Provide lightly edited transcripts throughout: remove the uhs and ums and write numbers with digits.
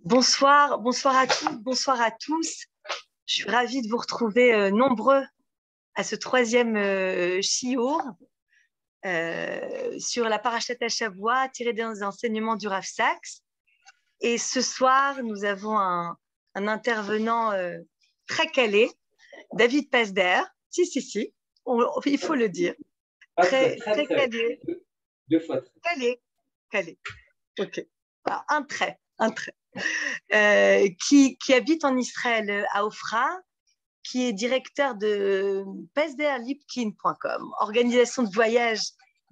Bonsoir, bonsoir à toutes, bonsoir à tous. Je suis ravie de vous retrouver nombreux à ce troisième shiur sur la Parashat Shavua tirée des enseignements du Rav Saks. Et ce soir, nous avons un intervenant très calé, David Pasder. Si, il faut le dire. Très calé. Deux fois très. Calé. Ok. Alors, un trait. Qui habite en Israël à Ofra, qui est directeur de pesderlipkin.com, organisation de voyage,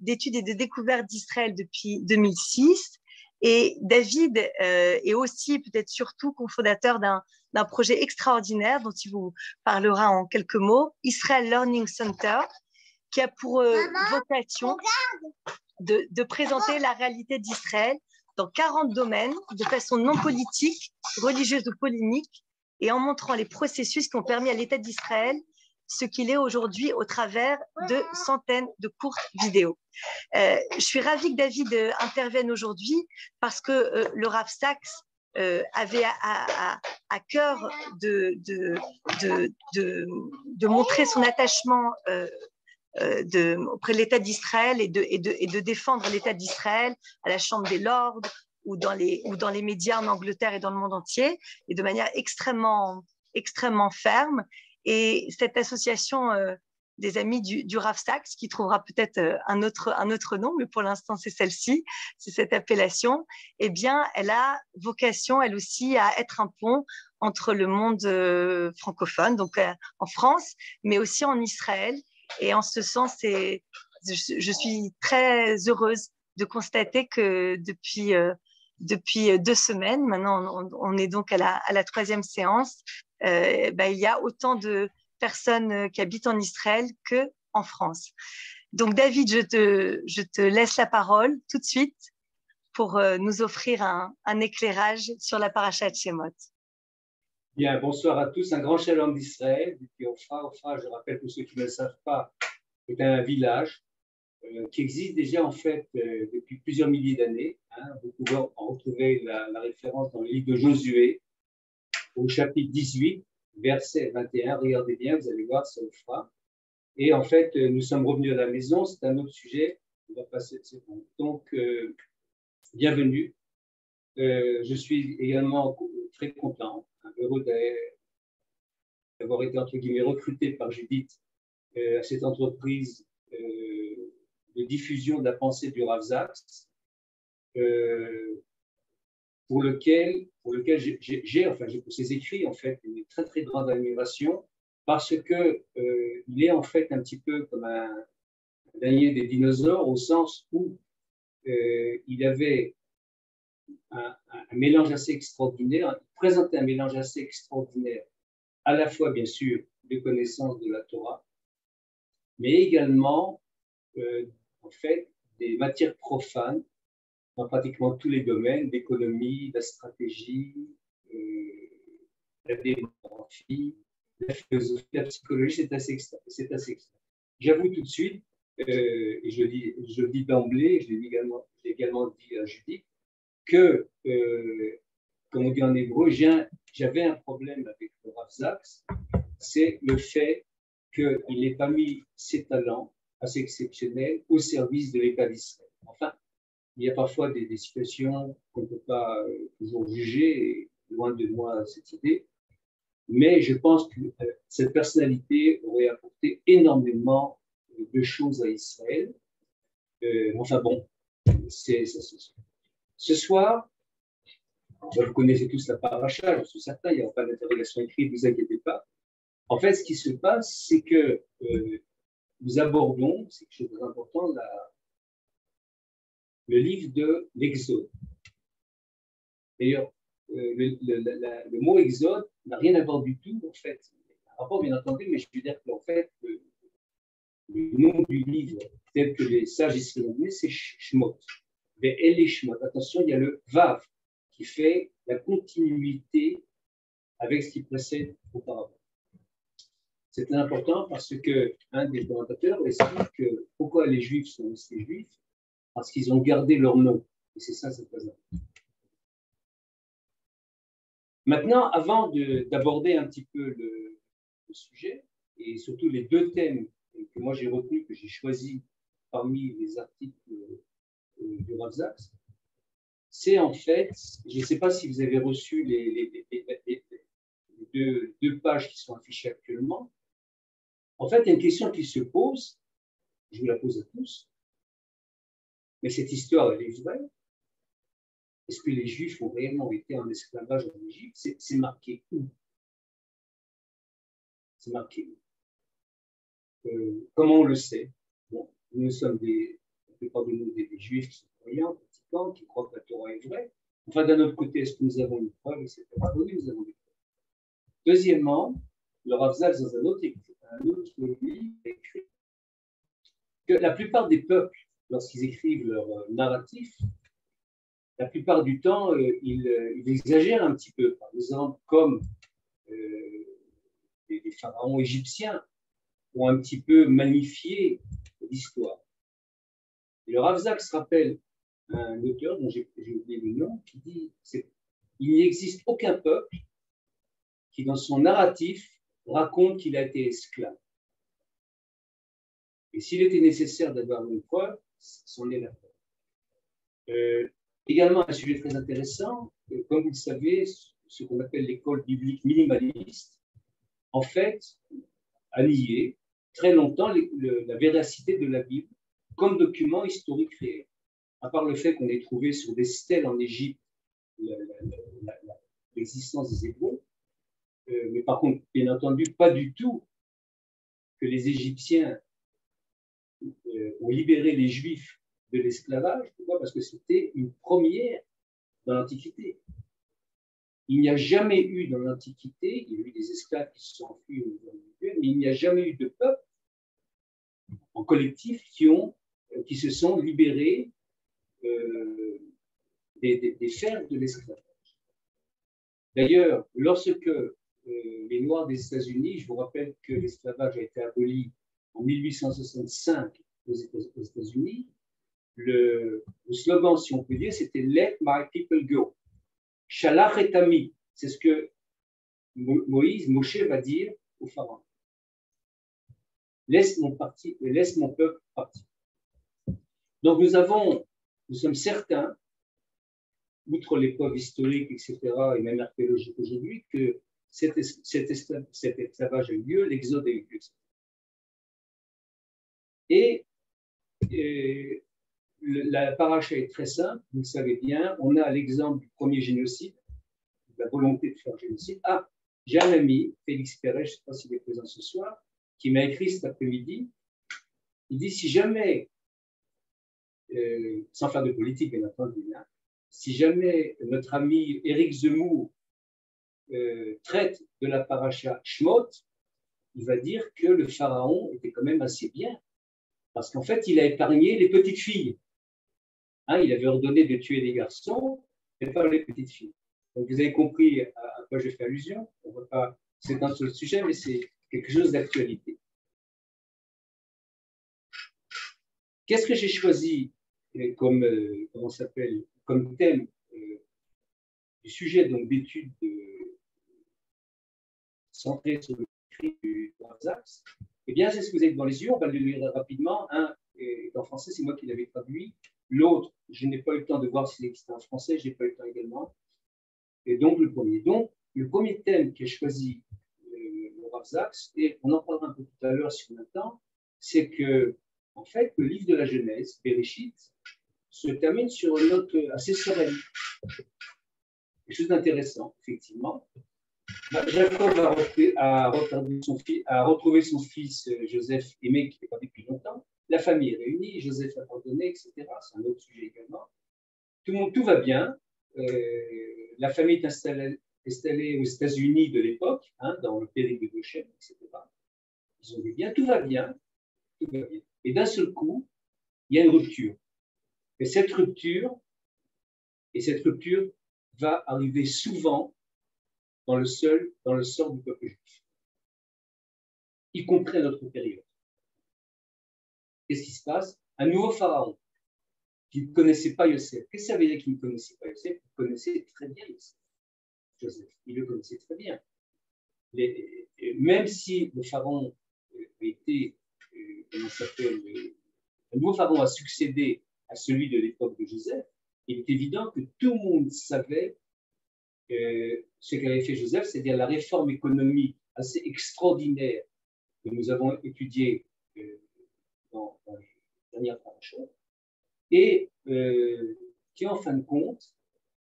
d'études et de découvertes d'Israël depuis 2006. Et David est aussi, peut-être surtout, cofondateur d'un projet extraordinaire dont il vous parlera en quelques mots, Israel Learning Center, qui a pour vocation de présenter la réalité d'Israël dans 40 domaines, de façon non politique, religieuse ou polémique, et en montrant les processus qui ont permis à l'État d'Israël ce qu'il est aujourd'hui au travers de centaines de courtes vidéos. Je suis ravie que David intervienne aujourd'hui parce que le Rav Saks avait à cœur de montrer son attachement auprès de l'État d'Israël et de défendre l'État d'Israël à la Chambre des Lords ou dans les médias en Angleterre et dans le monde entier, et de manière extrêmement ferme. Et cette association des amis du Rav Saks, qui trouvera peut-être un autre nom, mais pour l'instant c'est celle-ci, c'est cette appellation, eh bien elle a vocation elle aussi à être un pont entre le monde francophone, donc en France, mais aussi en Israël. Et en ce sens, je suis très heureuse de constater que depuis 2 semaines, maintenant on est donc à la troisième séance, il y a autant de personnes qui habitent en Israël qu'en France. Donc David, je te laisse la parole tout de suite pour nous offrir un éclairage sur la Parashat Shemot. Bien, bonsoir à tous. Un grand shalom d'Israël. Depuis Ofra, je rappelle pour ceux qui ne le savent pas, c'est un village qui existe déjà en fait depuis plusieurs milliers d'années. Vous pouvez en retrouver la référence dans le livre de Josué, au chapitre 18, verset 21. Regardez bien, vous allez voir, c'est Ofra. Et en fait, nous sommes revenus à la maison. C'est un autre sujet. On va passer de secondes. Donc, bienvenue. Je suis également très content, heureux d'avoir été entre guillemets recruté par Judith à cette entreprise de diffusion de la pensée du Rav Saks, pour lequel j'ai pour ses écrits en fait une très très grande admiration, parce que il est en fait un petit peu comme un dernier des dinosaures, au sens où il avait un mélange assez extraordinaire, présentait un mélange assez extraordinaire, à la fois bien sûr de connaissances de la Torah, mais également en fait des matières profanes dans pratiquement tous les domaines, l'économie, la stratégie, la démographie, la philosophie, la psychologie. C'est assez extra. J'avoue tout de suite, et je le dis d'emblée, je l'ai également dit à Judith, que, comme on dit en hébreu, j'avais un problème avec le Rav Saks, c'est le fait qu'il n'ait pas mis ses talents assez exceptionnels au service de l'État d'Israël. Enfin, il y a parfois des situations qu'on ne peut pas toujours juger, et loin de moi cette idée, mais je pense que cette personnalité aurait apporté énormément de choses à Israël. Enfin bon, c'est ça. Ce soir, vous connaissez tous la paracha, je suis certain, il n'y aura pas d'interrogation écrite, ne vous inquiétez pas. En fait, ce qui se passe, c'est que nous abordons, c'est quelque chose d'important, le livre de l'Exode. D'ailleurs, le mot Exode n'a rien à voir du tout, en fait. Un rapport, bien entendu, mais je veux dire qu'en fait, le nom du livre, tel que les sages israéliens, c'est Shmot. Mais elle est Shmot. Attention, il y a le Vav qui fait la continuité avec ce qui précède auparavant. C'est important parce qu'un des commentateurs explique que pourquoi les Juifs sont restés Juifs, parce qu'ils ont gardé leur nom. Et c'est ça, c'est très important. Maintenant, avant d'aborder un petit peu le sujet, et surtout les deux thèmes que moi j'ai retenus, que j'ai choisis parmi les articles du Rav Zaks, c'est en fait, je ne sais pas si vous avez reçu les deux pages qui sont affichées actuellement. En fait, il y a une question qui se pose, je vous la pose à tous, mais cette histoire, elle est vraie. Est-ce que les Juifs ont réellement été en esclavage en Égypte? C'est marqué où? C'est marqué où? Comment on le sait? Bon, nous sommes la plupart de nous des Juifs qui sont croyants, pratiquants, qui croient que la Torah est vraie. Enfin, d'un autre côté, est-ce que nous avons une preuve, etc. Oui, nous avons des preuves. Deuxièmement, le Rav Zaks, dans un autre livre, écrit que la plupart des peuples, lorsqu'ils écrivent leur narratif, la plupart du temps, ils exagèrent un petit peu. Par exemple, comme les pharaons égyptiens ont un petit peu magnifié l'histoire. Et le Rav Zaks rappelle un auteur dont j'ai oublié le nom, qui dit il n'existe aucun peuple qui, dans son narratif, raconte qu'il a été esclave. Et s'il était nécessaire d'avoir une preuve, c'en est la preuve. Également, un sujet très intéressant, comme vous le savez, ce qu'on appelle l'école biblique minimaliste, en fait, a nié très longtemps la véracité de la Bible comme document historique réel. À part le fait qu'on ait trouvé sur des stèles en Égypte l'existence des Hébreux, mais par contre, bien entendu, pas du tout que les Égyptiens ont libéré les Juifs de l'esclavage. Pourquoi? Parce que c'était une première dans l'Antiquité. Il n'y a jamais eu dans l'Antiquité, il y a eu des esclaves qui se sont enfuis au niveau individuel, mais il n'y a jamais eu de peuple en collectif qui se sont libérés des fers de l'esclavage. D'ailleurs, lorsque les Noirs des États-Unis, je vous rappelle que l'esclavage a été aboli en 1865 aux États-Unis, le slogan, si on peut dire, c'était Let my people go. Shalach et Ami, c'est ce que Moshe va dire au pharaon. Laisse mon peuple partir. Donc nous sommes certains, outre les preuves historiques, etc., et même archéologiques aujourd'hui, que cet esclavage a eu lieu, l'exode a eu lieu. Et la paracha est très simple, vous le savez bien, on a l'exemple du premier génocide, de la volonté de faire génocide. Ah, j'ai un ami, Félix Perret, je ne sais pas s'il est présent ce soir, qui m'a écrit cet après-midi. Il dit, si jamais, sans faire de politique, bien entendu, hein, si jamais notre ami Éric Zemmour traite de la paracha Shmot, il va dire que le pharaon était quand même assez bien, parce qu'en fait, il a épargné les petites filles. Hein, il avait ordonné de tuer les garçons, mais pas les petites filles. Donc, vous avez compris à quoi je fais allusion. On ne va pas s'étendre sur le sujet, mais c'est quelque chose d'actualité. Qu'est-ce que j'ai choisi comme, comme thème du sujet d'étude centré sur le écrit du Rav Zaks? Eh bien, c'est ce que vous avez devant les yeux. On va le lire rapidement. Un est en français, c'est moi qui l'avais traduit. L'autre, je n'ai pas eu le temps de voir s'il existe en français, je n'ai pas eu le temps également. Et donc, le premier. Donc, le premier thème qui est choisi le Rav Zaks, et on en parlera un peu tout à l'heure si on a le temps, c'est que, en fait, le livre de la Genèse, Bereshit, se termine sur une note assez sereine. Quelque chose d'intéressant, effectivement. Jacob a retrouvé son fils Joseph aimé qui n'était pas depuis longtemps. La famille est réunie, Joseph a pardonné, etc. C'est un autre sujet également. Tout va bien. La famille est installée aux États-Unis de l'époque, hein, dans le pays de Goshen, etc. Ils ont dit bien, tout va bien. Tout va bien. Et d'un seul coup, il y a une rupture. Et cette rupture va arriver souvent dans le sort du peuple juif, y compris à notre période. Qu'est-ce qui se passe? Un nouveau pharaon qui ne connaissait pas Yosef. Qu'est-ce que ça veut dire qu'il ne connaissait pas Yosef? Il connaissait très bien Yosef. Joseph. Il le connaissait très bien. Même si le pharaon était, comment s'appelle, un nouveau pharaon a succédé à celui de l'époque de Joseph, il est évident que tout le monde savait ce qu'avait fait Joseph, c'est-à-dire la réforme économique assez extraordinaire que nous avons étudiée dans les dernières parachutes, et qui, en fin de compte,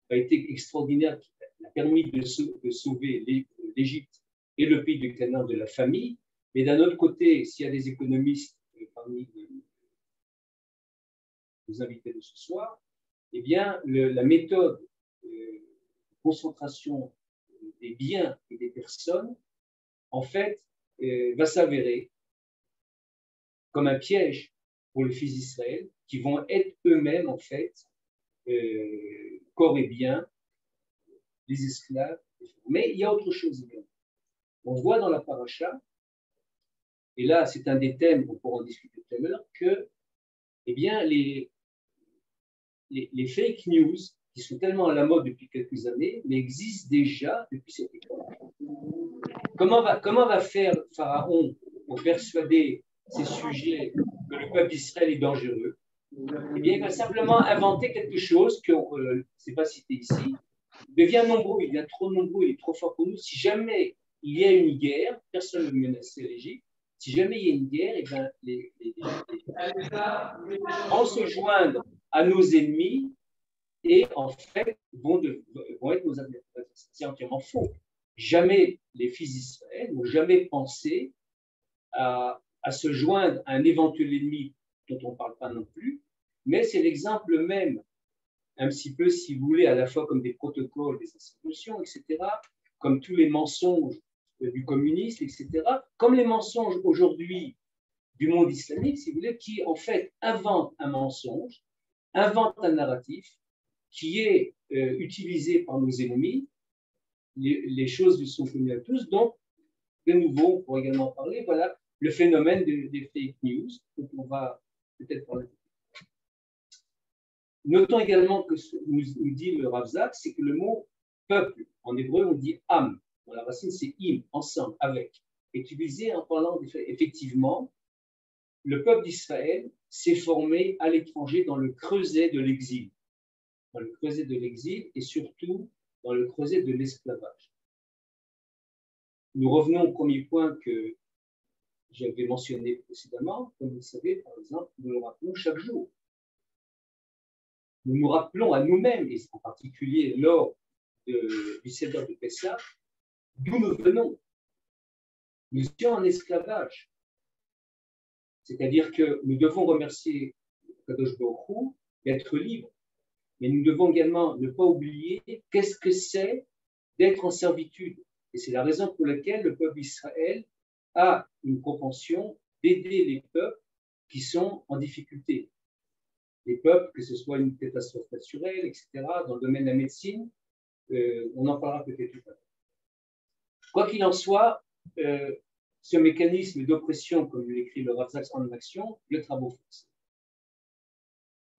a été extraordinaire, qui a permis de sauver l'Égypte et le pays de Canaan de la famille. Mais d'un autre côté, s'il y a des économistes parmi les invités de ce soir, eh bien, la méthode de concentration des biens et des personnes, en fait, va s'avérer comme un piège pour les fils d'Israël, qui vont être eux-mêmes, en fait, corps et biens, les esclaves. Mais il y a autre chose également. On voit dans la paracha, et là c'est un des thèmes qu'on pourra en discuter tout à l'heure, que eh bien, les fake news, qui sont tellement à la mode depuis quelques années, mais existent déjà depuis cette époque. Comment va faire Pharaon pour persuader ses sujets que le peuple d'Israël est dangereux? Eh bien, il va simplement inventer quelque chose que je ne sais pas citer ici. Il devient nombreux, il devient trop nombreux, il est trop fort pour nous. Si jamais il y a une guerre, personne ne menaçait l'Égypte. Si jamais il y a une guerre, eh bien, les vont se joindre à nos ennemis et en fait vont être nos adversaires. C'est entièrement faux. Jamais les fils d'Israël n'ont jamais pensé à se joindre à un éventuel ennemi dont on ne parle pas non plus, mais c'est l'exemple même, un petit peu, si vous voulez, à la fois comme des protocoles, des institutions, etc., comme tous les mensonges du communisme, etc., comme les mensonges aujourd'hui du monde islamique, si vous voulez, qui en fait invente un mensonge, invente un narratif qui est utilisé par nos ennemis. Les choses lui sont connues à tous. Donc, de nouveau, on pourrait également parler, voilà, le phénomène des fake news, dont on va peut-être parler. Notons également que ce que nous dit le Rav Zak, c'est que le mot peuple, en hébreu, on dit am. Dans la racine, c'est im, ensemble, avec. Utilisé en parlant effectivement, le peuple d'Israël s'est formé à l'étranger dans le creuset de l'exil. Dans le creuset de l'exil et surtout dans le creuset de l'esclavage. Nous revenons au premier point que j'avais mentionné précédemment. Comme vous le savez, par exemple, nous le rappelons chaque jour. Nous nous rappelons à nous-mêmes, et en particulier lors du Seder de Pessah, d'où nous venons. Nous étions en esclavage. C'est-à-dire que nous devons remercier Kadosh Baruch Hu d'être libres. Mais nous devons également ne pas oublier qu'est-ce que c'est d'être en servitude. Et c'est la raison pour laquelle le peuple d'Israël a une propension d'aider les peuples qui sont en difficulté. Les peuples, que ce soit une catastrophe naturelle, etc., dans le domaine de la médecine, on en parlera peut-être tout à l'heure. Quoi qu'il en soit, ce mécanisme d'oppression, comme l'écrit le Rav Zak en action, le travaux forcés.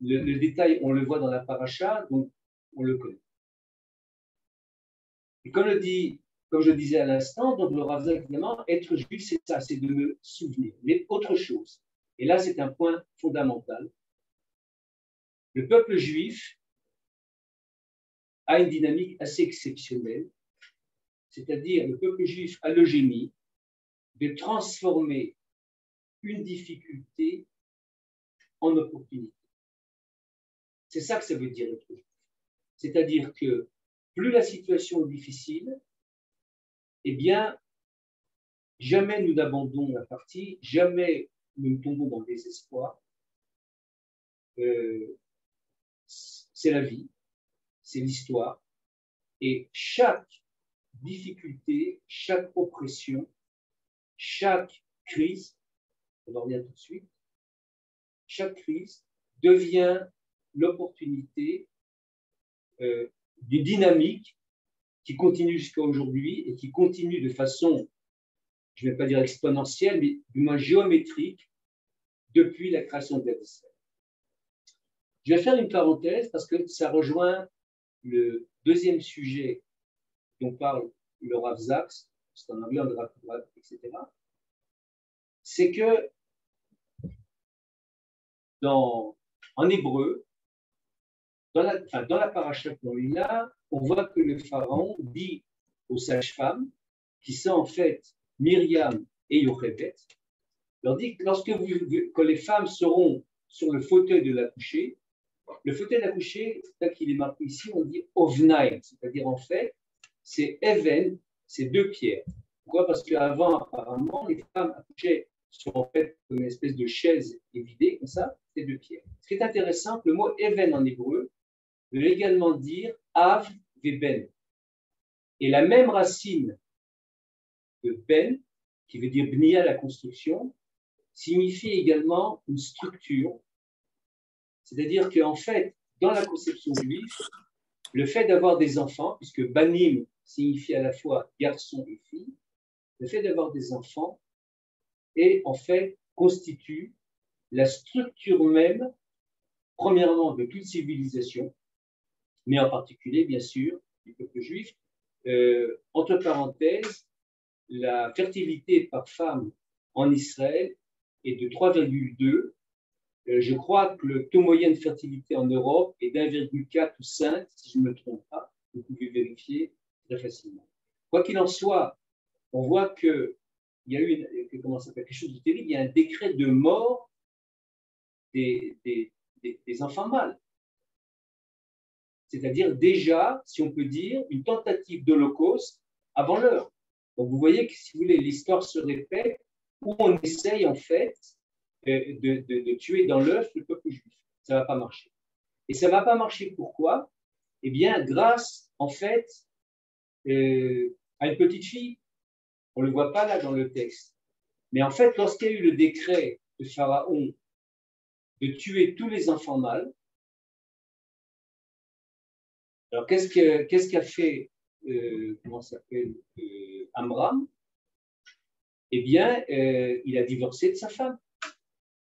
Le détail, on le voit dans la paracha, donc on le connaît. Et comme je disais à l'instant, donc le Rav Zak, évidemment, être juif, c'est ça, c'est de me souvenir. Mais autre chose, et là c'est un point fondamental, le peuple juif a une dynamique assez exceptionnelle, c'est-à-dire le peuple juif a le génie de transformer une difficulté en opportunité. C'est ça que ça veut dire être juif. C'est-à-dire que plus la situation est difficile, eh bien, jamais nous n'abandonnons la partie, jamais nous ne tombons dans le désespoir. C'est la vie, c'est l'histoire. Et chaque difficulté, chaque oppression, chaque crise, on en revient tout de suite, chaque crise devient l'opportunité d'une dynamique qui continue jusqu'à aujourd'hui et qui continue de façon, je ne vais pas dire exponentielle, mais du moins géométrique depuis la création de l'Israël. Je vais faire une parenthèse parce que ça rejoint le deuxième sujet dont parle le Rav Zaks, c'est en anglais, on le Rav, etc., c'est que en hébreu, dans la paracha qu'on lit là, on voit que le pharaon dit aux sages-femmes, qui sont en fait Myriam et Yochebed, leur dit que quand les femmes seront sur le fauteuil de l'accoucher, le fauteuil d'accoucher, tel qu'il est marqué ici, on dit ovnaim, c'est-à-dire en fait, c'est even, c'est deux pierres. Pourquoi? Parce qu'avant, apparemment, les femmes accouchaient sur en fait une espèce de chaise évidée, comme ça, c'est deux pierres. Ce qui est intéressant, le mot even en hébreu veut également dire av ve ben. Et la même racine de ben, qui veut dire bnia, la construction, signifie également une structure. C'est-à-dire qu'en fait, dans la conception juive, le fait d'avoir des enfants, puisque banim signifie à la fois garçon et fille, le fait d'avoir des enfants et en fait constitue la structure même, premièrement, de toute civilisation, mais en particulier, bien sûr, du peuple juif. Entre parenthèses, la fertilité par femme en Israël est de 3,2. Je crois que le taux moyen de fertilité en Europe est d'1,4 ou 5, si je ne me trompe pas. Vous pouvez vérifier très facilement. Quoi qu'il en soit, on voit qu'il y a eu quelque chose de terrible. Il y a un décret de mort des enfants mâles. C'est-à-dire déjà, si on peut dire, une tentative d'holocauste avant l'heure. Donc vous voyez que, si vous voulez, l'histoire se répète où on essaye en fait de tuer dans l'œuf le peuple juif. Ça ne va pas marcher. Et ça ne va pas marcher pourquoi? Eh bien, grâce en fait à une petite fille. On ne le voit pas là dans le texte. Mais en fait, lorsqu'il y a eu le décret de Pharaon de tuer tous les enfants mâles, alors qu'est-ce qu'a fait Amram? Eh bien, il a divorcé de sa femme.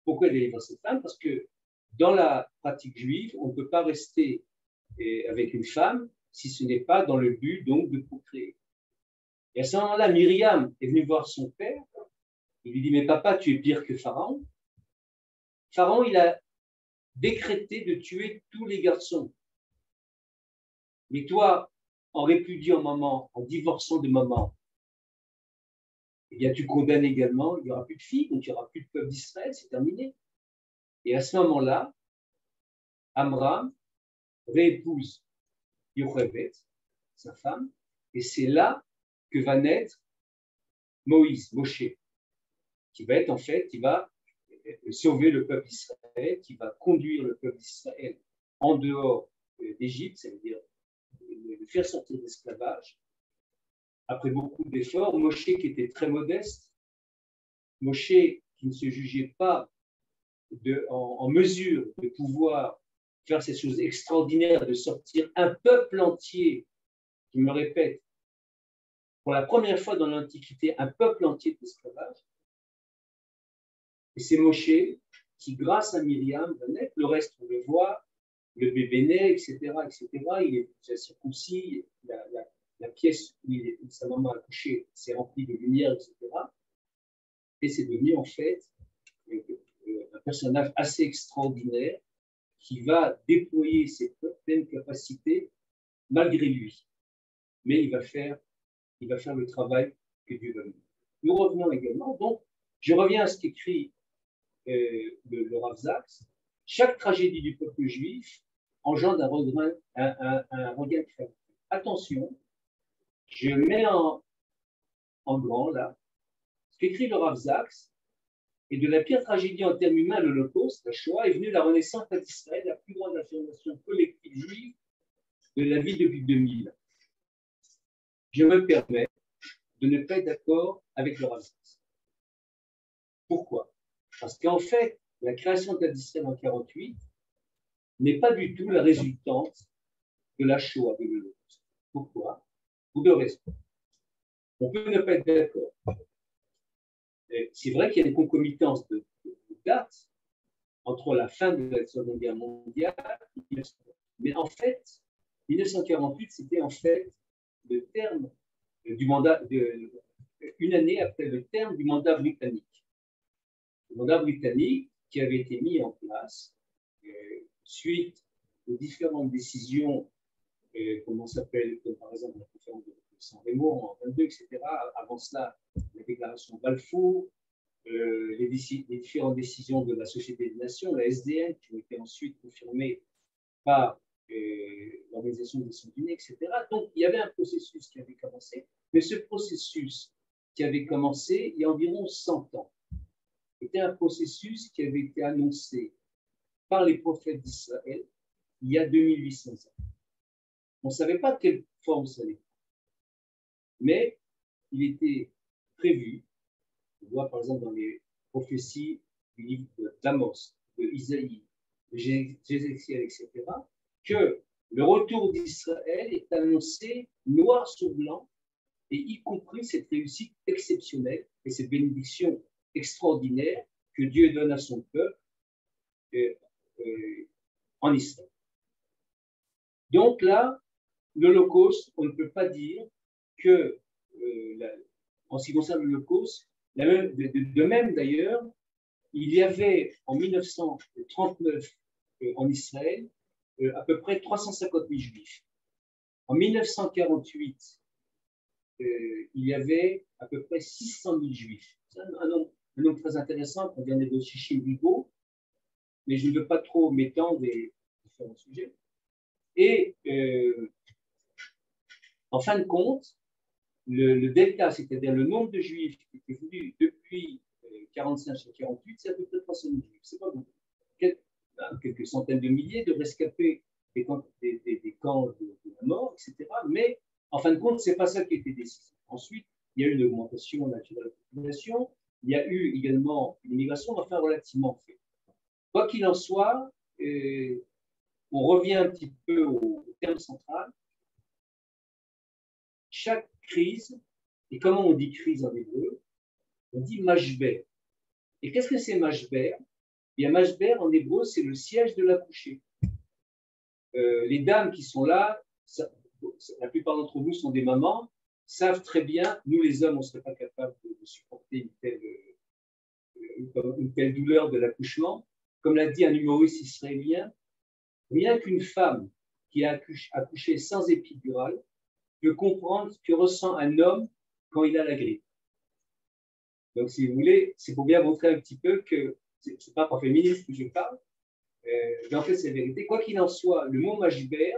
Pourquoi il a divorcé de sa femme? Parce que dans la pratique juive, on ne peut pas rester avec une femme si ce n'est pas dans le but donc de procréer. Et à ce moment-là, Myriam est venue voir son père. Il lui dit, mais papa, tu es pire que Pharaon. Pharaon, il a décrété de tuer tous les garçons. Mais toi, en répudiant maman, en divorçant de maman, eh bien, tu condamnes également, il n'y aura plus de filles, donc il n'y aura plus de peuple d'Israël, c'est terminé. Et à ce moment-là, Amram réépouse Yochebed, sa femme, et c'est là que va naître Moïse, Moshe, qui va être en fait, qui va sauver le peuple d'Israël, qui va conduire le peuple d'Israël en dehors d'Égypte, ça veut dire le faire sortir d'esclavage. Après beaucoup d'efforts, Moshe qui était très modeste, Moshe qui ne se jugeait pas en mesure de pouvoir faire ces choses extraordinaires, de sortir un peuple entier, je me répète, pour la première fois dans l'Antiquité, un peuple entier d'esclavage. Et c'est Moshe qui, grâce à Myriam, va naître. Le reste, on le voit, le bébé naît, etc., etc. Il est circoncis, la pièce où sa maman a couché s'est remplie de lumière, etc. Et c'est devenu en fait un personnage assez extraordinaire qui va déployer ses pleines capacités malgré lui. Mais il va faire le travail que Dieu va lui donner. Nous revenons également, donc, je reviens à ce qu'écrit le Rav Zaks. Chaque tragédie du peuple juif engendre un regain créatif. Attention, je mets en grand là ce qu'écrit le Rav Zaks. Et de la pire tragédie en termes humains, l'Holocauste, la Shoah, est venue la Renaissance d'Israël, la plus grande affirmation collective juive de la vie depuis 2000. Je me permets de ne pas être d'accord avec le Rav Zaks. Pourquoi? Parce qu'en fait, la création d'Israël en 1948 n'est pas du tout la résultante de la Shoah, de l'Holocauste. Pourquoi? Pour deux raisons. On peut ne pas être d'accord. C'est vrai qu'il y a une concomitance de dates entre la fin de la Seconde Guerre mondiale et 1948. Mais en fait, 1948, c'était en fait le terme du mandat, une année après le terme du mandat britannique. Le mandat britannique qui avait été mis en place suite aux différentes décisions, comment s'appelle, comme par exemple la conférence de San Remo en 22, etc. Avant cela, la déclaration de Balfour, les différentes décisions de la Société des Nations, la SDN, qui ont été ensuite confirmées par l'Organisation des Nations Unies, etc. Donc, il y avait un processus qui avait commencé, mais ce processus qui avait commencé il y a environ 100 ans était un processus qui avait été annoncé par les prophètes d'Israël il y a 2800 ans. On ne savait pas de quelle forme ça allait, mais il était prévu, on voit par exemple dans les prophéties du livre d'Amos, de Isaïe, de Jézéchiel, etc., que le retour d'Israël est annoncé noir sur blanc, et y compris cette réussite exceptionnelle et cette bénédiction extraordinaire que Dieu donne à son peuple en Israël. Donc là, l'Holocauste, on ne peut pas dire que, en ce qui concerne l'Holocauste, de même d'ailleurs, il y avait en 1939 en Israël à peu près 350 000 juifs. En 1948, il y avait à peu près 600 000 juifs. C'est un nombre très intéressant qu'on vient de négocier chez Hugo, mais je ne veux pas trop m'étendre des différents sujets. Et en fin de compte, le delta, c'est-à-dire le nombre de juifs qui étaient venus depuis 45 à 48, c'est à peu près 300 000 juifs. C'est pas beaucoup. Quelques centaines de milliers de rescapés des camps de la mort, etc. Mais en fin de compte, ce n'est pas ça qui a été décisif. Ensuite, il y a eu une augmentation naturelle de la population, il y a eu également une immigration, enfin relativement faible. Quoi qu'il en soit, on revient un petit peu au terme central. Chaque crise, et comment on dit crise en hébreu? On dit mashber. Et qu'est-ce que c'est mashber? Bien, mashber en hébreu, c'est le siège de l'accouché. Les dames qui sont là, la plupart d'entre vous sont des mamans, savent très bien, nous les hommes, on ne serait pas capable de supporter une telle douleur de l'accouchement. Comme l'a dit un humoriste israélien, rien qu'une femme qui a accouché sans épidural peut comprendre ce que ressent un homme quand il a la grippe. Donc, si vous voulez, c'est pour bien montrer un petit peu que ce n'est pas par féministe que je parle, mais en fait, c'est la vérité. Quoi qu'il en soit, le mot mashber,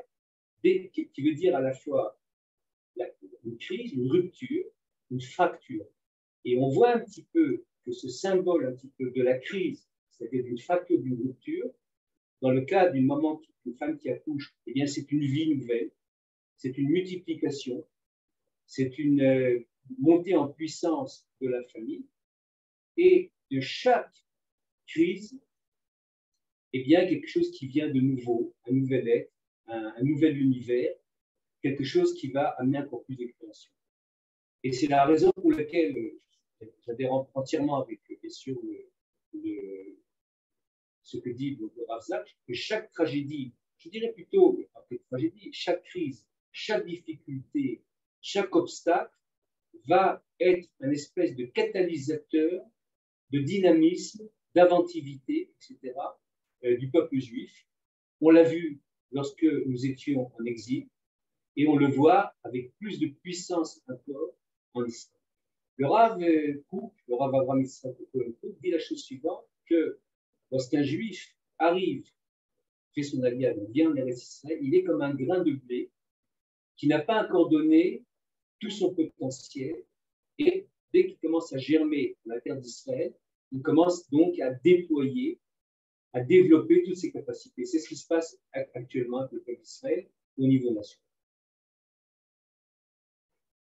qui veut dire à la fois une crise, une rupture, une fracture. Et on voit un petit peu que ce symbole un petit peu de la crise, c'est-à-dire d'une fracture, d'une rupture, dans le cas d'une maman, d'une femme qui accouche, eh bien, c'est une vie nouvelle, c'est une multiplication, c'est une montée en puissance de la famille. Et de chaque crise, eh bien, quelque chose qui vient de nouveau, un nouvel être, un nouvel univers, quelque chose qui va amener encore plus d'expansion. Et c'est la raison pour laquelle j'adhère entièrement avec, bien sûr, ce que dit le Rav Zak, que chaque tragédie, je dirais plutôt, après tragédie, chaque crise, chaque difficulté, chaque obstacle va être un espèce de catalyseur de dynamisme, d'inventivité, etc., du peuple juif. On l'a vu lorsque nous étions en exil, et on le voit avec plus de puissance encore en Israël. Le Rav Kook, le Rav Avraham Yitzhak Kook, dit la chose suivante, que lorsqu'un juif arrive, fait son alliage, vient en Eretz Israël, il est comme un grain de blé qui n'a pas encore donné tout son potentiel, et dès qu'il commence à germer dans la terre d'Israël, il commence donc à déployer, à développer toutes ses capacités. C'est ce qui se passe actuellement avec le peuple d'Israël au niveau national.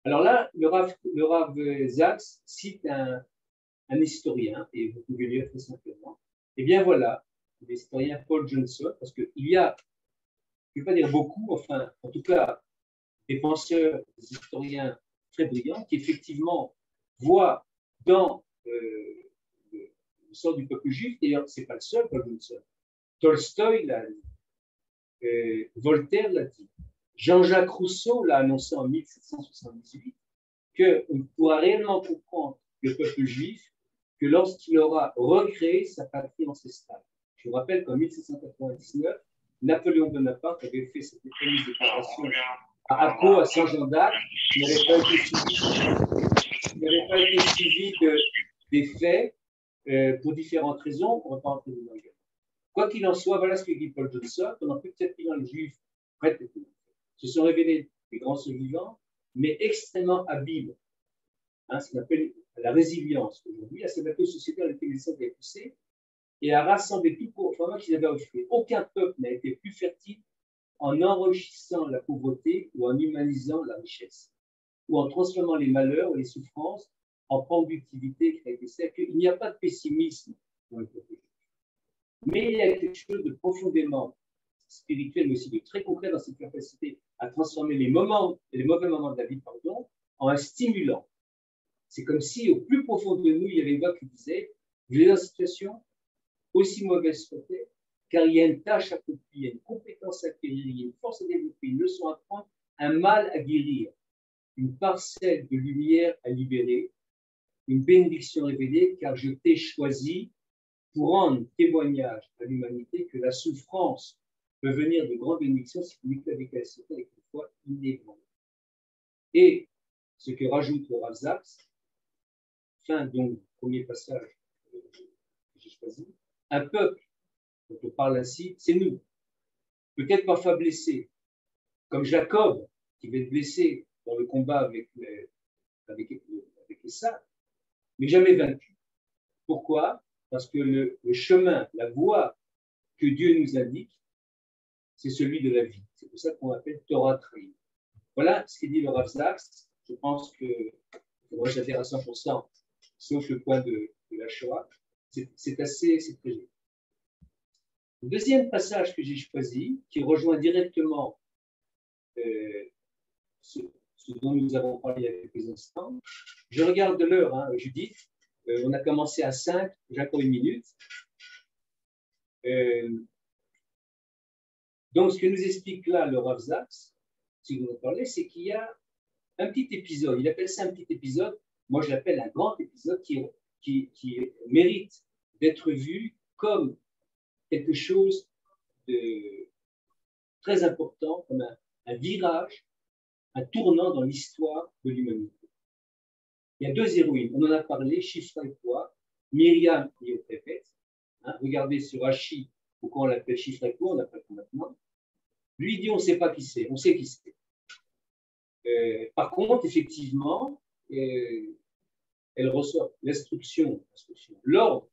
Alors là, le Rav Zak cite un historien, et vous pouvez lire très simplement. Eh bien voilà, l'historien Paul Johnson, parce qu'il y a, je ne vais pas dire beaucoup, enfin, en tout cas, des penseurs, des historiens très brillants qui effectivement voient dans le sort du peuple juif, d'ailleurs, ce n'est pas le seul, Paul Johnson. Tolstoï l'a dit, Voltaire l'a dit, Jean-Jacques Rousseau l'a annoncé en 1778 qu'on pourra réellement comprendre le peuple juif que lorsqu'il aura recréé sa patrie ancestrale. Je vous rappelle qu'en 1799, Napoléon Bonaparte avait fait cette fameuse déclaration à Accaux, à Saint-Jean d'Acre, qui n'avait pas été suivi des faits pour différentes raisons. On ne va pas rentrer dedans. Quoi qu'il en soit, voilà ce que dit Paul Johnson. Pendant plus de 7 000 ans, les Juifs se sont révélés des grands survivants, mais extrêmement habiles. Hein, ce qu'on appelle la résilience aujourd'hui, à cette bateau société dans lequel ils avaient poussé et à rassembler tout pour vraiment qu'ils avaient offert. Aucun peuple n'a été plus fertile en enrichissant la pauvreté ou en humanisant la richesse, ou en transformant les malheurs ou les souffrances en productivité qui a été celle qu'il n'y a pas de pessimisme dans le peuple. Mais il y a quelque chose de profondément spirituel, mais aussi de très concret dans cette capacité à transformer les mauvais moments de la vie, en un stimulant. C'est comme si au plus profond de nous, il y avait une voix qui disait, vous êtes dans une situation aussi mauvaise soit-elle, car il y a une tâche à accomplir, il y a une compétence à acquérir, il y a une force à développer, une leçon à prendre, un mal à guérir, une parcelle de lumière à libérer, une bénédiction révélée, car je t'ai choisi pour rendre témoignage à l'humanité que la souffrance peut venir de grandes bénédictions si vous avec elle se fait avec une foi inébranlable. Et ce que rajoute le Rav Zaks, fin donc premier passage que j'ai choisi, un peuple dont on parle ainsi, c'est nous. Peut-être parfois blessés, comme Jacob, qui va être blessé dans le combat avec Esav, mais jamais vaincu. Pourquoi? Parce que le chemin, la voie que Dieu nous indique, c'est celui de la vie. C'est pour ça qu'on appelle Torah Traï. Voilà ce qu'il dit le Rav Zaks. Je pense que moi j'adhère à 100%, sauf le point de la Shoah. C'est très génial. Le deuxième passage que j'ai choisi, qui rejoint directement ce dont nous avons parlé il y a quelques instants. Je regarde l'heure, hein, Judith. On a commencé à 5, j'ai encore une minute. Donc, ce que nous explique là le Rav Zaks, si vous en parlez, c'est qu'il y a un petit épisode. Il appelle ça un petit épisode. Moi, je l'appelle un grand épisode qui mérite d'être vu comme quelque chose de très important, comme un virage, un tournant dans l'histoire de l'humanité. Il y a 2 héroïnes. On en a parlé, Shifra et Poa, Myriam et Yocheved. Hein, regardez sur Rashi, pourquoi on l'appelle Shifra et Poa, on l'appelle maintenant. Lui dit on ne sait pas qui c'est, on sait qui c'est. Par contre, effectivement, elle reçoit l'instruction, l'ordre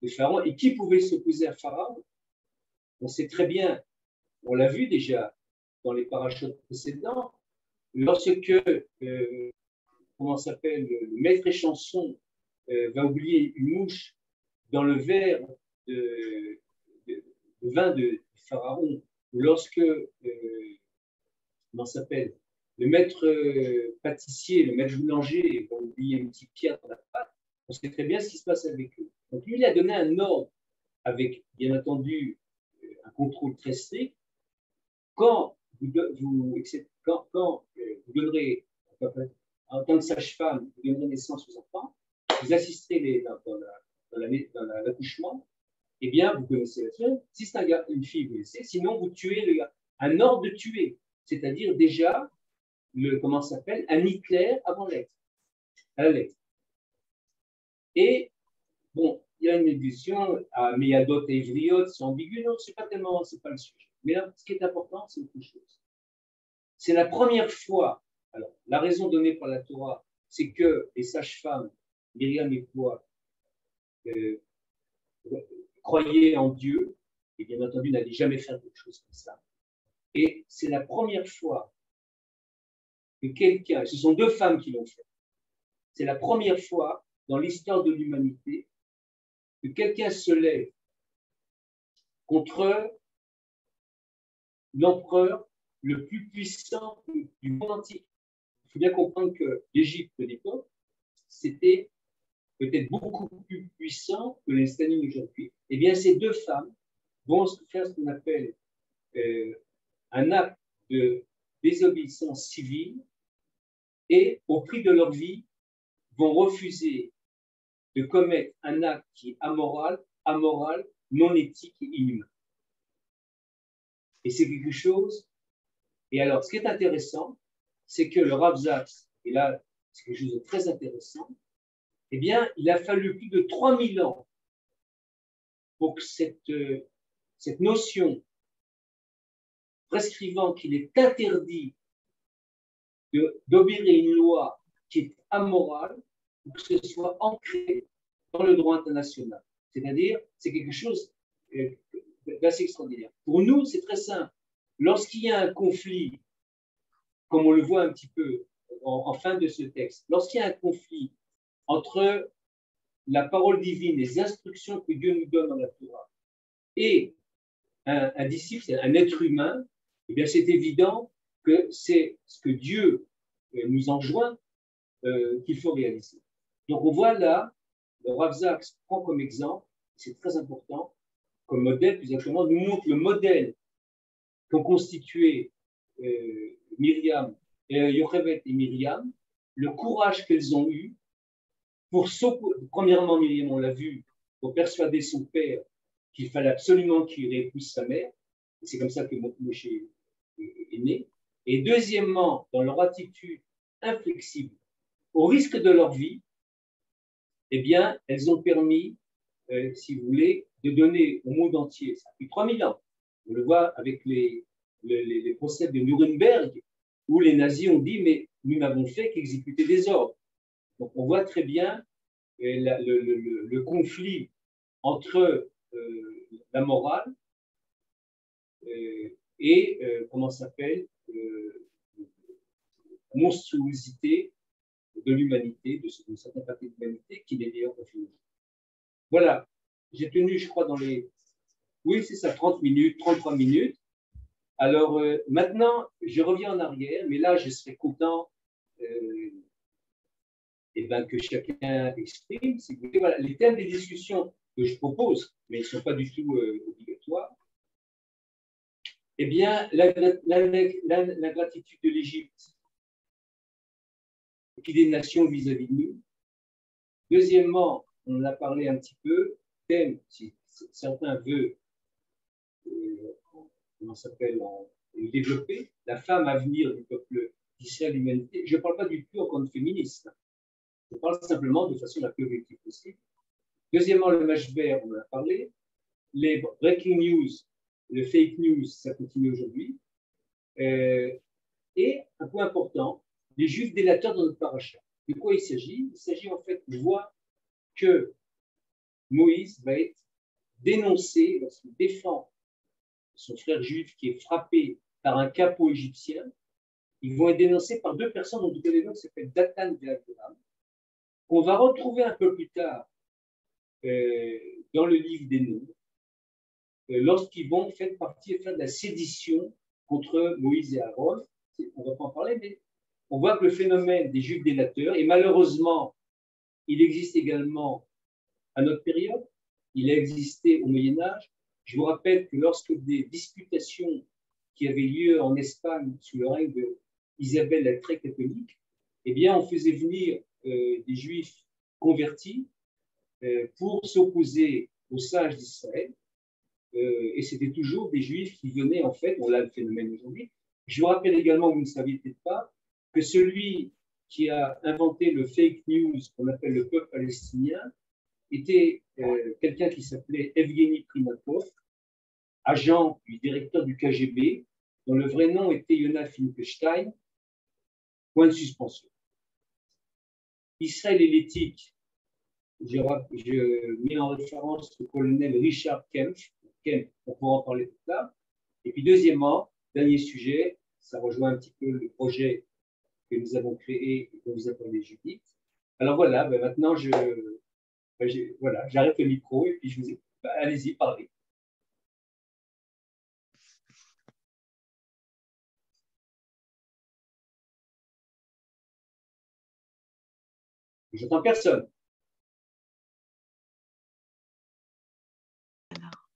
de Pharaon. Et qui pouvait s'opposer à Pharaon? On sait très bien, on l'a vu déjà dans les parachutes précédents, lorsque, comment s'appelle, le maître échanson va oublier une mouche dans le verre de vin de Pharaon, ou lorsque, comment s'appelle, le maître pâtissier, le maître boulanger va oublier une petite pierre dans la pâte, on sait très bien ce qui se passe avec eux. Donc lui, il a donné un ordre avec, bien entendu, un contrôle très strict. Quand vous donnerez, en tant que sage-femme, vous donnerez naissance aux enfants, vous assisterez dans l'accouchement, eh bien, vous connaissez la chose. Si c'est une fille, vous laissez, sinon vous tuez le gars. Un ordre de tuer, c'est-à-dire déjà, comment ça s'appelle, un Hitler avant l'être, à la lettre. Et, bon, il y a une édition à Méadot et Ivriot, c'est ambigu, non, c'est pas le sujet. Mais là, ce qui est important, c'est autre chose. C'est la première fois, alors, la raison donnée par la Torah, c'est que les sages-femmes, Myriam et Poa, croyaient en Dieu, et bien entendu, n'allaient jamais faire quelque chose comme ça. Et c'est la première fois que quelqu'un, ce sont 2 femmes qui l'ont fait, c'est la première fois dans l'histoire de l'humanité que quelqu'un se lève contre l'empereur le plus puissant du monde entier. Il faut bien comprendre que l'Égypte de l'époque, c'était peut-être beaucoup plus puissant que les États-Unis aujourd'hui. Eh bien, ces 2 femmes vont faire ce qu'on appelle un acte de désobéissance civile et, au prix de leur vie, vont refuser de commettre un acte qui est amoral, non éthique et inhumain. Et c'est quelque chose. Et alors, ce qui est intéressant, c'est que le Rav Zaks, et là, c'est quelque chose de très intéressant, eh bien, il a fallu plus de 3000 ans pour que cette notion prescrivant qu'il est interdit d'obéir à une loi qui est amorale, pour que ce soit ancré dans le droit international. C'est-à-dire, c'est quelque chose d'assez extraordinaire. Pour nous, c'est très simple. Lorsqu'il y a un conflit, comme on le voit un petit peu en fin de ce texte, lorsqu'il y a un conflit entre la parole divine, les instructions que Dieu nous donne dans la Torah, et un disciple, c'est un être humain, eh bien c'est évident que c'est ce que Dieu nous enjoint qu'il faut réaliser. Donc on voit là, le Rav Zaks prend comme exemple, c'est très important, comme modèle, plus exactement, nous montre le modèle qu'ont constitué Myriam, Yocheved et Myriam, le courage qu'elles ont eu pour premièrement, Myriam, on l'a vu, pour persuader son père qu'il fallait absolument qu'il réépouse sa mère, et c'est comme ça que Moshe est né. Et deuxièmement, dans leur attitude inflexible, au risque de leur vie, eh bien, elles ont permis, si vous voulez, de donner au monde entier, ça fait 3000 ans, on le voit avec les procès de Nuremberg, où les nazis ont dit, mais nous n'avons fait qu'exécuter des ordres. Donc on voit très bien le conflit entre la morale et, comment ça s'appelle, la monstruosité de l'humanité, d'une certaine partie de l'humanité, qui n'est d'ailleurs pas finie. Voilà, j'ai tenu, je crois, dans les... Oui, c'est ça, 30 minutes, 33 minutes. Alors, maintenant, je reviens en arrière, mais là, je serais content que chacun exprime. Si vous voulez, voilà, les thèmes des discussions que je propose, mais ils ne sont pas du tout obligatoires. Eh bien, la gratitude de l'Égypte et des nations vis-à-vis de nous. Deuxièmement, on en a parlé un petit peu, thème, si certains veulent, comment ça s'appelle, développer, la femme à venir du peuple d'Israël, l'humanité. Je ne parle pas du tout en tant que féministe. Je parle simplement de façon la plus objective possible. Deuxièmement, le mashber, on en a parlé. Les breaking news, le fake news, ça continue aujourd'hui. Et un point important, les juifs délateurs dans notre paracha. De quoi il s'agit? Il s'agit en fait de voir que Moïse va être dénoncé lorsqu'il défend son frère juif qui est frappé par un capot égyptien. Ils vont être dénoncés par deux personnes dont vous connaissez le nom qui s'appellent Dathan et Abiram, qu'on va retrouver un peu plus tard dans le livre des Noms, lorsqu'ils vont faire de la sédition contre Moïse et Aaron. On ne va pas en parler, mais on voit que le phénomène des juifs délateurs, et malheureusement, il existe également à notre période, il a existé au Moyen-Âge. Je vous rappelle que lorsque des disputations qui avaient lieu en Espagne sous le règne d'Isabelle la très catholique, eh bien, on faisait venir des juifs convertis pour s'opposer aux sages d'Israël. Et c'était toujours des juifs qui venaient, en fait, on a le phénomène aujourd'hui. Je vous rappelle également, vous ne saviez peut-être pas, que celui qui a inventé le fake news qu'on appelle le peuple palestinien était quelqu'un qui s'appelait Evgeny Primakov, agent du directeur du KGB, dont le vrai nom était Yonah Finkelstein, point de suspension. Israël et l'éthique, je mets en référence le colonel Richard Kempf, on pourra en parler plus tard. Et puis deuxièmement, dernier sujet, ça rejoint un petit peu le projet que nous avons créé et que vous appelez Judith. Alors voilà, maintenant voilà, j'arrête le micro et puis je vous ai... allez-y, parlez. J'entends personne.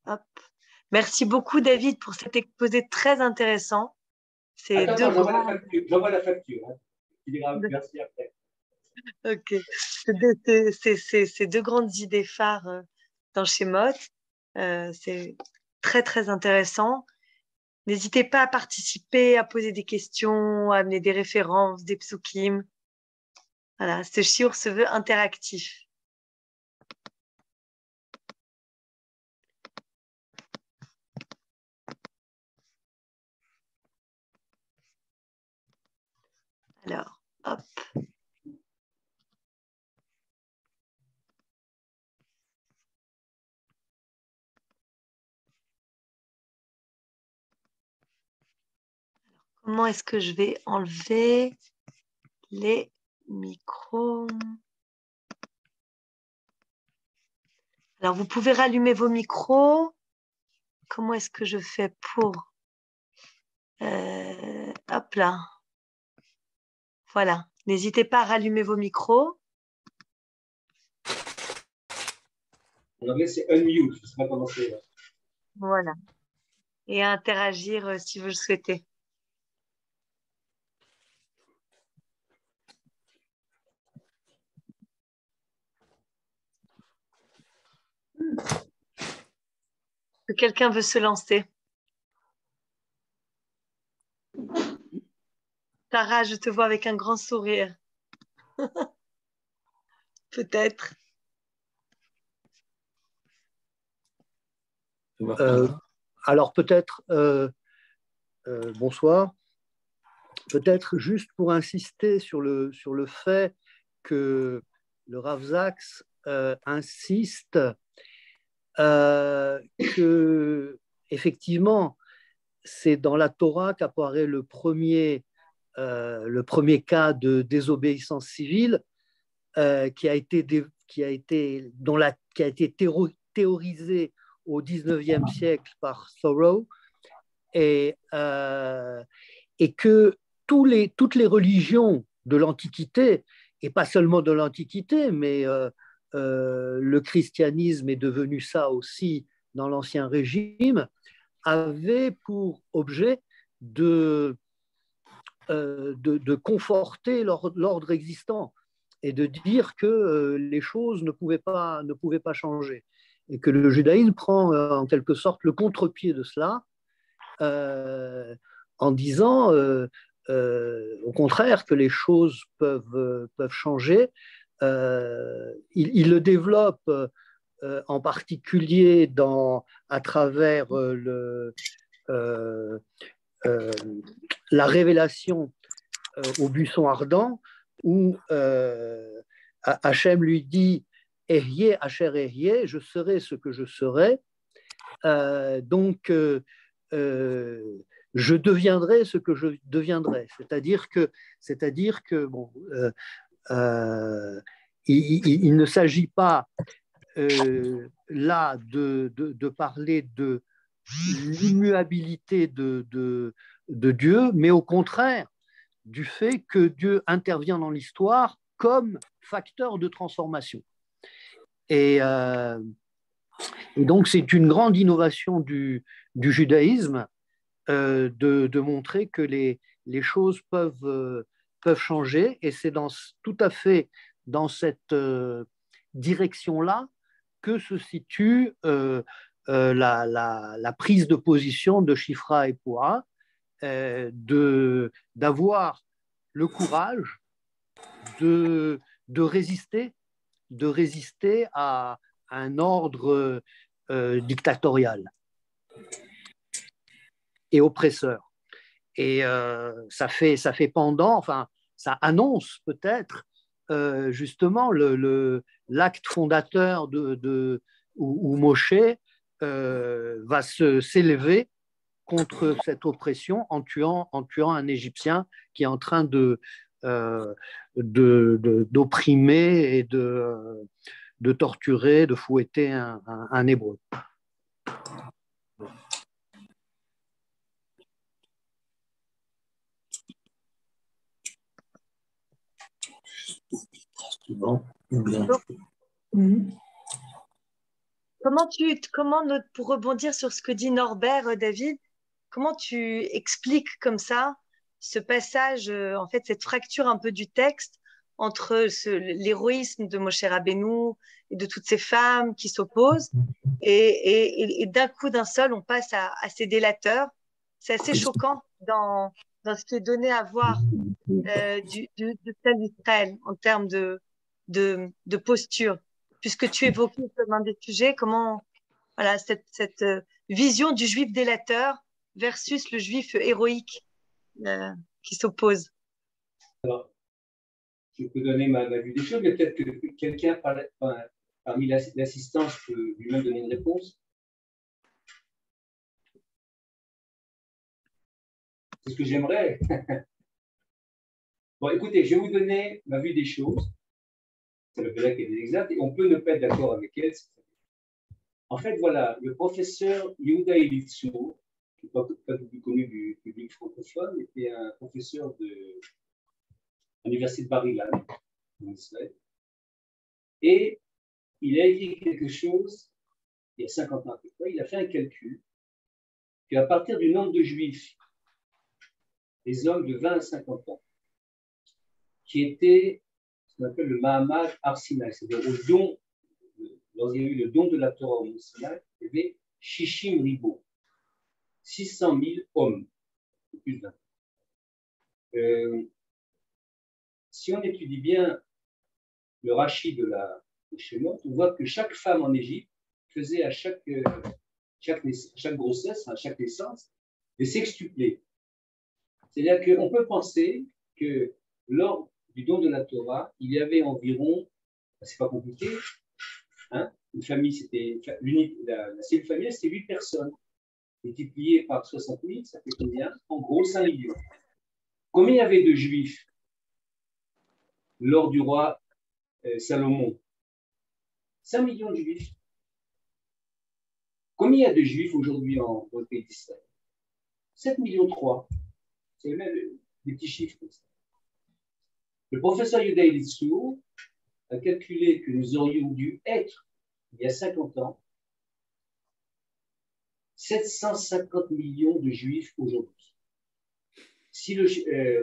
Hop. Merci beaucoup, David, pour cet exposé très intéressant. ces deux grands... J'envoie la facture. Hein. Tu diras merci après. Ok. Ces deux grandes idées phares dans Shemot. C'est très, très intéressant. N'hésitez pas à participer, à poser des questions, à amener des références, des psukim. Voilà, ce shiur se veut interactif. Alors, hop. Comment est-ce que je vais enlever les micros? Alors, vous pouvez rallumer vos micros. Comment est-ce que je fais pour... hop là. Voilà. N'hésitez pas à rallumer vos micros. En anglais, c'est unmute. Je ne sais pas comment c'est. Voilà. Et à interagir si vous le souhaitez. Que quelqu'un veut se lancer? Tara, je te vois avec un grand sourire. Peut-être. Alors peut-être, bonsoir, peut-être juste pour insister sur le fait que le Rav Zaks insiste que effectivement c'est dans la Torah qu'apparaît le premier cas de désobéissance civile qui a été théorisé au XIXe siècle par Thoreau et que toutes les religions de l'Antiquité, et pas seulement de l'Antiquité, mais le christianisme est devenu ça aussi dans l'Ancien Régime, avaient pour objet de conforter l'ordre existant et de dire que les choses ne pouvaient pas changer. Et que le judaïsme prend en quelque sorte le contre-pied de cela en disant au contraire que les choses peuvent changer. Il le développe en particulier à travers la révélation au buisson ardent où Hachem lui dit Ehyeh Asher Ehyeh, je serai ce que je serai. Donc, je deviendrai ce que je deviendrai. C'est-à-dire que bon, il ne s'agit pas là de parler de l'immuabilité de Dieu, mais au contraire du fait que Dieu intervient dans l'histoire comme facteur de transformation. Et donc, c'est une grande innovation du judaïsme de montrer que les choses peuvent changer. Et c'est tout à fait dans cette direction-là que se situe la prise de position de Shifra et Puah, d'avoir le courage de résister à un ordre dictatorial et oppresseur. Et ça fait pendant, enfin, ça annonce peut-être justement l'acte fondateur où Moshe va s'élever contre cette oppression en tuant un Égyptien qui est en train d'opprimer et de torturer, de fouetter un Hébreu. Bon. Pour rebondir sur ce que dit Norbert, David, comment tu expliques comme ça ce passage, en fait, cette fracture un peu du texte entre l'héroïsme de Moshe Rabbeinu et de toutes ces femmes qui s'opposent, et d'un coup, d'un seul, on passe à ces délateurs. C'est assez choquant dans ce qui est donné à voir du peuple d'Israël en termes de posture. Puisque tu évoquais comme un des sujets, comment voilà, cette vision du juif délateur versus le juif héroïque qui s'oppose. Alors, je peux donner ma vue des choses, mais peut-être que quelqu'un parmi l'assistance peut lui-même donner une réponse. C'est ce que j'aimerais. Bon, écoutez, je vais vous donner ma vue des choses. C'est le fait qu'elle est exacte, et on peut ne pas être d'accord avec elle. En fait, voilà, le professeur Yehuda Elitzur, qui n'est pas le plus connu du public francophone, était un professeur de l'université de Bar-Ilan, en Israël. Et il a écrit quelque chose, il y a 50 ans à peu près, il a fait un calcul, qu'à partir du nombre de juifs, les hommes de 20 à 50 ans, qui étaient ce qu'on appelle le Mahamad Ar-Sinaï, c'est-à-dire au don, lorsqu'il y a eu le don de la Torah au Mont Sinaï, il y avait Shishim Ribo, 600 000 hommes, plus de 20. Si on étudie bien le Rashi de Shemot, on voit que chaque femme en Égypte faisait à chaque grossesse, à chaque naissance, des sextuplés. C'est-à-dire qu'on peut penser que lors du don de la Torah, il y avait environ, c'est pas compliqué, hein, une famille, c'était la cellule familiale, c'était 8 personnes. Multiplié par 60 000, ça fait combien? En gros, 5 millions. Combien il y avait de juifs lors du roi Salomon? 5 millions de juifs. Combien il y a de juifs aujourd'hui dans le pays d'Israël? 7 millions 3. C'est même des petits chiffres comme ça. Le professeur Yehuda Elitzur a calculé que nous aurions dû être, il y a 50 ans, 750 millions de juifs aujourd'hui. Si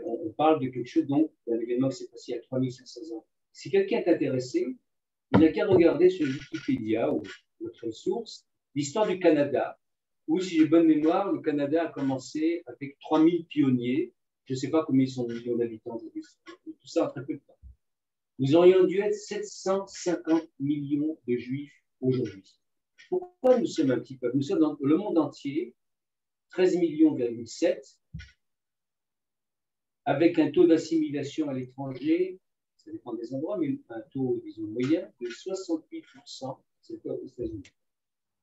on parle de quelque chose, donc, d'un événement qui s'est passé il y a 3500 ans. Si quelqu'un est intéressé, il n'a qu'à regarder sur Wikipédia ou autre source l'histoire du Canada, où, si j'ai bonne mémoire, le Canada a commencé avec 3000 pionniers. Je ne sais pas combien ils sont de millions d'habitants aujourd'hui. Tout ça en très peu de temps. Nous aurions dû être 750 millions de juifs aujourd'hui. Pourquoi nous sommes un petit peuple? Nous sommes dans le monde entier, 13,7 millions, avec un taux d'assimilation à l'étranger, ça dépend des endroits, mais un taux, disons, moyen de 68%, c'est pas aux États-Unis.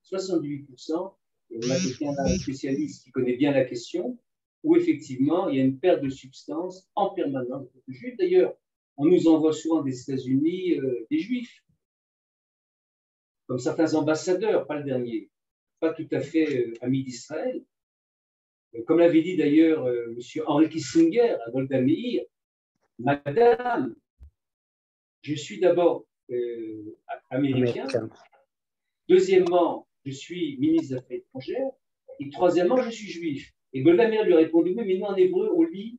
78%, et on a quelqu'un, un spécialiste qui connaît bien la question, où effectivement, il y a une perte de substance en permanence de juifs. D'ailleurs, on nous envoie souvent des États-Unis des juifs, comme certains ambassadeurs, pas le dernier, pas tout à fait amis d'Israël. Comme l'avait dit d'ailleurs M. Henry Kissinger à Golda Meir, Madame, je suis d'abord américain. Deuxièmement, je suis ministre des Affaires étrangères. Et troisièmement, je suis juif. Et Golda Meir lui a répondu, mais nous en hébreu, on lit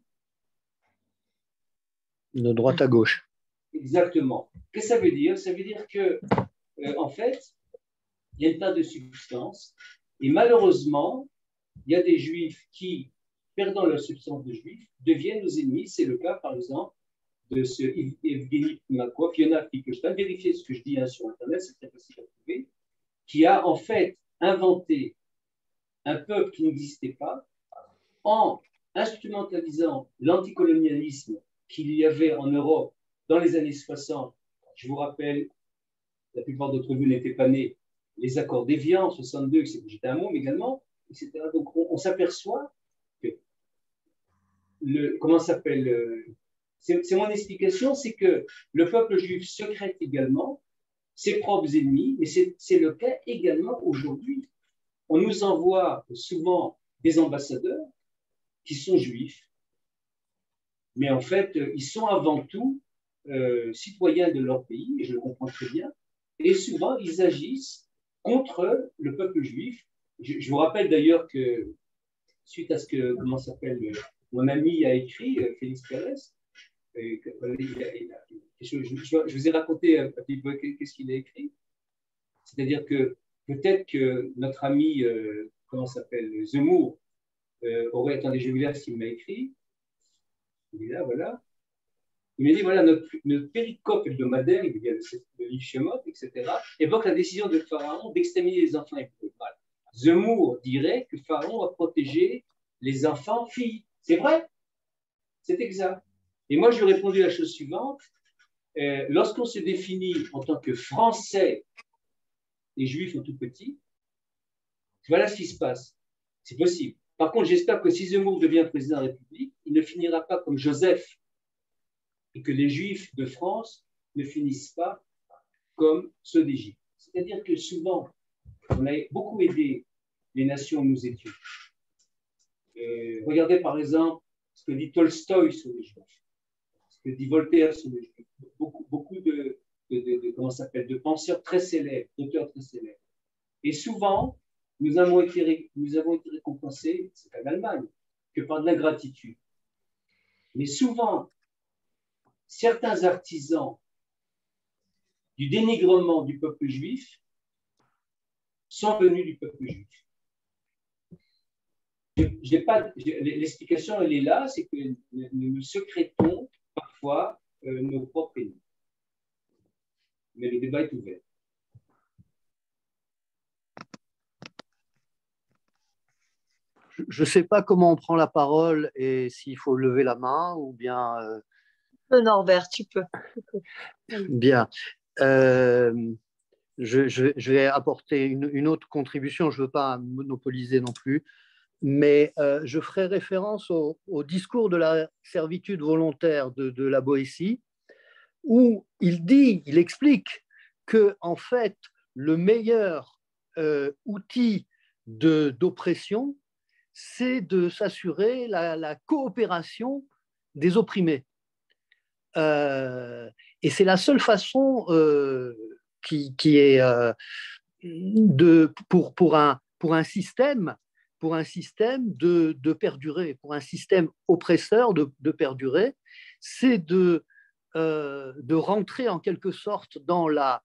de droite à gauche. Exactement. Qu'est-ce que ça veut dire? Ça veut dire que, en fait, il y a une perte de substance. Et malheureusement, il y a des juifs qui, perdant leur substance de juif, deviennent nos ennemis. C'est le cas, par exemple, de ce Evgeny Primakov, Yonah Finkelstein. Vérifiez ce que je dis sur Internet, c'est très facile à trouver, qui a en fait inventé un peuple qui n'existait pas en instrumentalisant l'anticolonialisme qu'il y avait en Europe dans les années 60. Je vous rappelle, la plupart d'entre vous n'étaient pas nés, les accords d'Évian en 62, j'étais un môme également, etc. Donc on s'aperçoit que comment ça s'appelle c'est mon explication, c'est que le peuple juif secrète également ses propres ennemis, mais c'est le cas également aujourd'hui. On nous envoie souvent des ambassadeurs qui sont juifs, mais en fait, ils sont avant tout citoyens de leur pays, et je le comprends très bien, et souvent, ils agissent contre le peuple juif. Je vous rappelle d'ailleurs que, suite à ce que, comment s'appelle, mon ami a écrit, Félix Pérez, je vous ai raconté un petit peu qu'est-ce qu'il a écrit. C'est-à-dire que peut-être que notre ami, comment s'appelle, Zemmour, aurait, attendez, je vais vous lire ce qu'il m'a écrit. Il est là, voilà. Il m'a dit, voilà, notre péricope hebdomadaire, il y a le livre Shemot, etc., évoque la décision de Pharaon d'exterminer les enfants hébreux. Voilà. Zemmour dirait que Pharaon a protégé les enfants filles. C'est vrai, c'est exact. Et moi, je lui ai répondu la chose suivante. Lorsqu'on se définit en tant que Français et Juifs en tout petit, voilà ce qui se passe. C'est possible. Par contre, j'espère que si Zemmour devient président de la République, il ne finira pas comme Joseph et que les Juifs de France ne finissent pas comme ceux d'Égypte. C'est-à-dire que souvent, on a beaucoup aidé les nations où nous étions. Regardez par exemple ce que dit Tolstoï sur les Juifs, ce que dit Voltaire sur les Juifs. Beaucoup de penseurs très célèbres, d'auteurs très célèbres. Et souvent, nous avons été récompensés, c'est en Allemagne, que par de l'ingratitude. Mais souvent, certains artisans du dénigrement du peuple juif sont venus du peuple juif. L'explication, elle est là, c'est que nous secrétons parfois nos propres ennemis. Mais le débat est ouvert. Je ne sais pas comment on prend la parole et s'il faut lever la main ou bien… Norbert, tu peux. Bien. Je vais apporter une autre contribution, je ne veux pas monopoliser non plus, mais je ferai référence au discours de la servitude volontaire de la Boétie, où il explique que, en fait, le meilleur outil d'oppression, c'est de s'assurer la coopération des opprimés. Et c'est la seule façon qui est pour un système de perdurer, pour un système oppresseur de perdurer, c'est de rentrer en quelque sorte dans la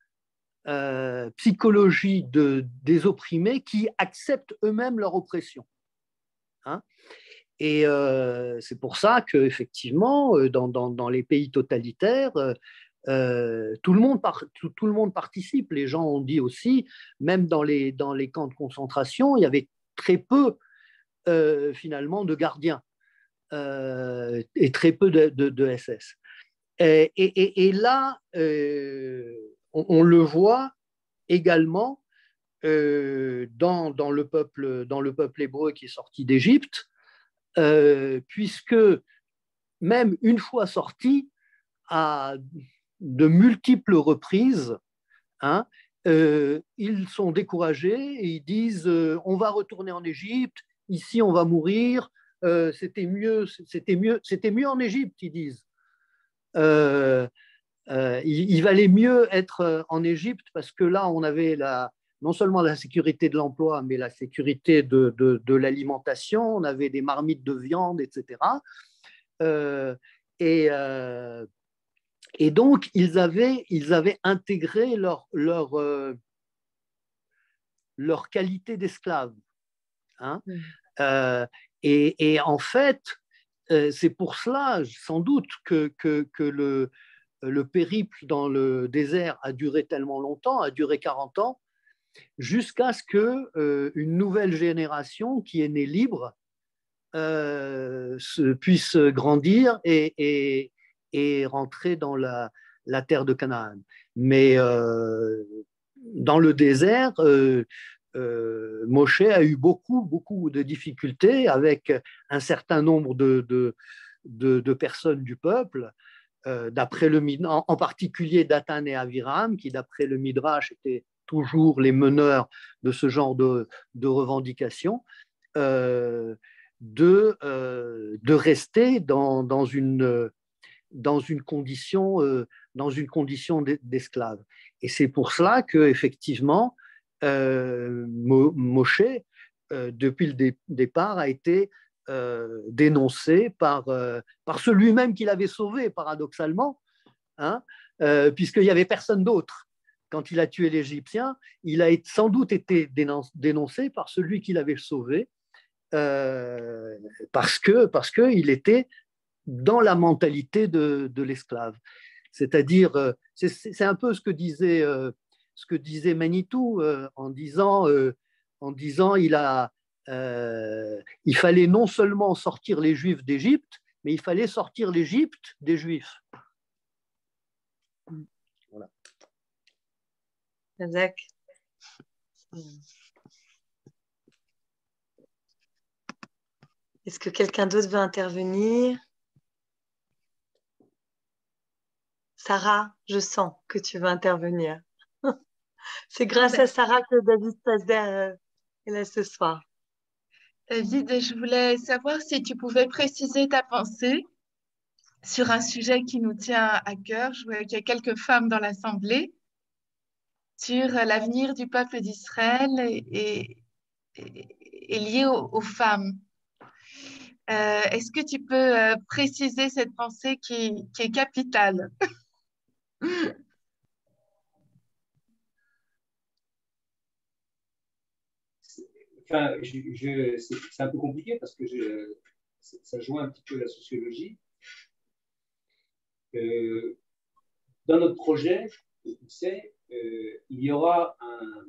psychologie des opprimés qui acceptent eux-mêmes leur oppression. Hein? Et c'est pour ça qu'effectivement, dans les pays totalitaires, tout le monde participe. Les gens ont dit aussi, même dans les camps de concentration, il y avait très peu finalement de gardiens et très peu de SS. Et là, on le voit également dans le peuple hébreu qui est sorti d'Égypte, puisque même une fois sorti, à de multiples reprises, hein, ils sont découragés et ils disent on va retourner en Égypte, ici on va mourir, c'était mieux en Égypte, ils disent. Il valait mieux être en Égypte parce que là on avait non seulement la sécurité de l'emploi, mais la sécurité de l'alimentation, on avait des marmites de viande, etc. Et donc, ils avaient intégré leur qualité d'esclave. Hein. Et en fait, c'est pour cela, sans doute, que le périple dans le désert a duré tellement longtemps, a duré 40 ans, jusqu'à ce qu'une nouvelle génération qui est née libre puisse grandir et rentrer dans la terre de Canaan. Mais dans le désert, Moshe a eu beaucoup de difficultés avec un certain nombre de personnes du peuple, en particulier Dathan et Aviram, qui d'après le Midrash étaient toujours les meneurs de ce genre de revendications, de rester dans une condition d'esclave. Et c'est pour cela qu'effectivement, Moshe, depuis le départ, a été dénoncé par celui-même qui l'avait sauvé, paradoxalement, hein, puisqu'il n'y avait personne d'autre. Quand il a tué l'Égyptien, il a sans doute été dénoncé par celui qui l'avait sauvé, parce qu'il était dans la mentalité de l'esclave. C'est-à-dire, c'est un peu ce que disait Manitou en disant il fallait non seulement sortir les Juifs d'Égypte, mais il fallait sortir l'Égypte des Juifs. Voilà. Zach. Est-ce que quelqu'un d'autre veut intervenir? Sarah, je sens que tu veux intervenir. C'est grâce à Sarah que David Pasder est là ce soir. David, je voulais savoir si tu pouvais préciser ta pensée sur un sujet qui nous tient à cœur. Je vois qu'il y a quelques femmes dans l'Assemblée sur l'avenir du peuple d'Israël et lié aux femmes. Est-ce que tu peux préciser cette pensée qui est capitale? Enfin, c'est un peu compliqué parce que ça joue un petit peu la sociologie. Dans notre projet, tu sais, il y aura un...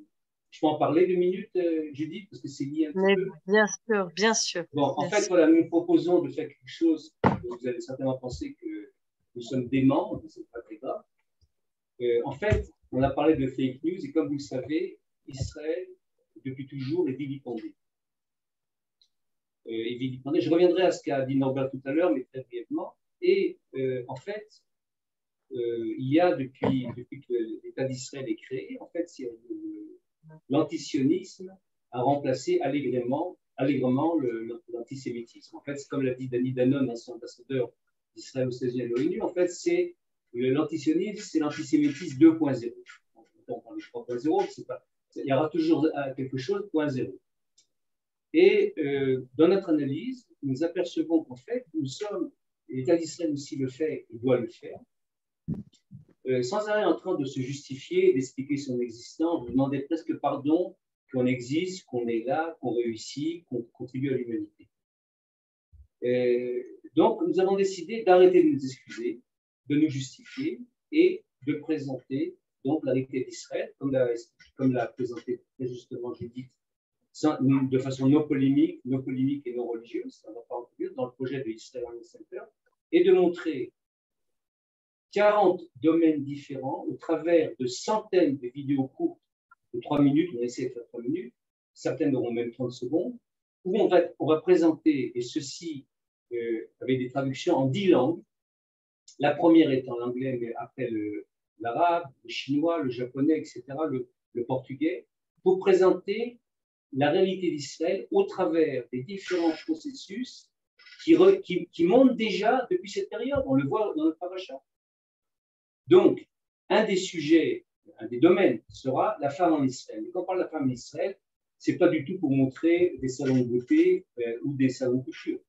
Je peux en parler 2 minutes, Judith, parce que c'est lié un petit peu. Bien sûr, bien sûr. Bon, en fait, voilà, nous proposons de faire quelque chose. Vous allez certainement penser que nous sommes déments, mais ce n'est pas très grave. En fait, on a parlé de fake news et comme vous le savez, Israël, depuis toujours, est vilipendé. Je reviendrai à ce qu'a dit Norbert tout à l'heure, mais très brièvement. Et en fait, il y a depuis que l'État d'Israël est créé, en fait, l'antisionisme a remplacé allègrement l'antisémitisme. En fait, c'est comme l'a dit Danny Danon, ancien ambassadeur d'Israël aux États-Unis à l'ONU, en fait, c'est l'antisionisme, c'est l'antisémitisme 2.0. Donc, on est 3.0, il y aura toujours quelque chose 0.0. Et dans notre analyse, nous apercevons qu'en fait, l'État d'Israël aussi le fait, il doit le faire, sans arrêt en train de se justifier, d'expliquer son existence, de demander presque pardon qu'on existe, qu'on est là, qu'on réussit, qu'on contribue à l'humanité. Donc, nous avons décidé d'arrêter de nous excuser, de nous justifier et de présenter donc la réalité d'Israël, comme l'a présenté très justement Judith, de façon non polémique et non religieuse, ça va pas en plus, dans le projet de Israel Center, et de montrer 40 domaines différents au travers de centaines de vidéos courtes de 3 minutes, on essaie de faire 3 minutes, certaines auront même 30 secondes, où on va présenter, et ceci avec des traductions en 10 langues, la première étant l'anglais, mais après l'arabe, le chinois, le japonais, etc., le portugais, pour présenter la réalité d'Israël au travers des différents processus qui montent déjà depuis cette période. On le voit dans notre paracha. Donc, un des sujets, un des domaines sera la femme en Israël. Et quand on parle de la femme en Israël, ce n'est pas du tout pour montrer des salons de beauté ou des salons de couture.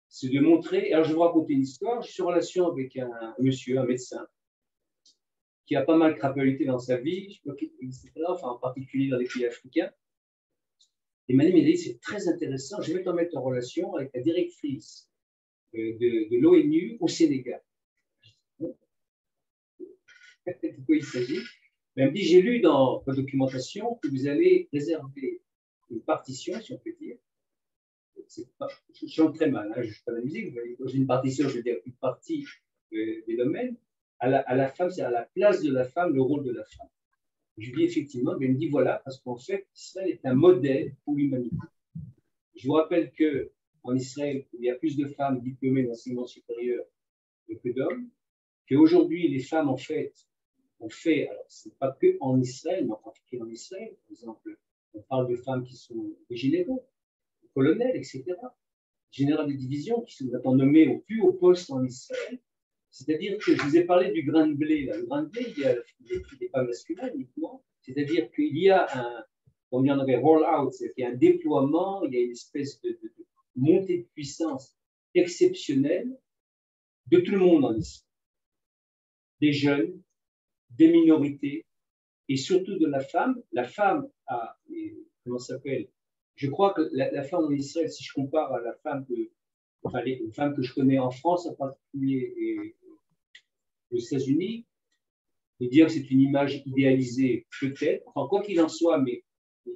C'est de montrer. Alors, je vais vous raconter une histoire. Je suis en relation avec un monsieur, un médecin, qui a pas mal crapahuté dans sa vie, etc., enfin, en particulier dans les pays africains. Et m'a dit, c'est très intéressant, je vais t'en mettre en relation avec la directrice de l'ONU au Sénégal. De quoi il s'agit? Elle me dit, j'ai lu dans votre documentation que vous allez réserver une partition, si on peut dire. Je chante très mal, hein, je ne joue pas de la musique, j'ai une partition, je veux dire une partie des domaines. À la femme, c'est à la place de la femme, le rôle de la femme. Je dis effectivement, mais il me dit voilà, parce qu'en fait, Israël est un modèle pour l'humanité. Je vous rappelle qu'en Israël, il y a plus de femmes diplômées d'enseignement supérieur que d'hommes, qu'aujourd'hui, les femmes, en fait, alors ce n'est pas que en Israël, mais en particulier en Israël, par exemple, on parle de femmes qui sont des généraux, des colonels, etc., généraux de division, qui sont maintenant nommés au plus haut poste en Israël. C'est-à-dire que je vous ai parlé du grain de blé. Là. Le grain de blé, il n'est pas masculin uniquement. C'est-à-dire qu'il y a un roll-out, c'est-à-dire qu'il y a un déploiement, il y a une espèce montée de puissance exceptionnelle de tout le monde en Israël. Des jeunes, des minorités, et surtout de la femme. La femme a, comment ça s'appelle? Je crois que la femme en Israël, si je compare à la femme enfin, les femmes que je connais en France en particulier et aux États-Unis, de dire que c'est une image idéalisée, peut-être. Enfin, quoi qu'il en soit, mais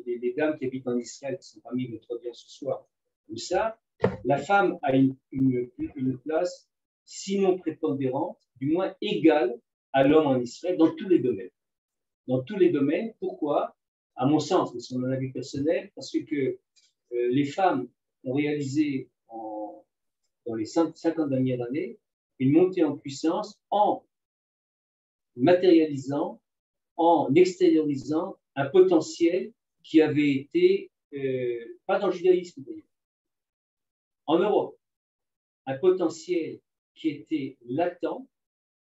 les dames qui habitent en Israël, qui sont parmi notre audience ce soir, comme ça, la femme a une place, sinon prépondérante, du moins égale à l'homme en Israël dans tous les domaines. Dans tous les domaines. Pourquoi? À mon sens, c'est mon avis personnel, parce que les femmes ont réalisé dans les 50 dernières années une montée en puissance en matérialisant, en extériorisant un potentiel qui avait été, pas dans le judaïsme d'ailleurs, en Europe, un potentiel qui était latent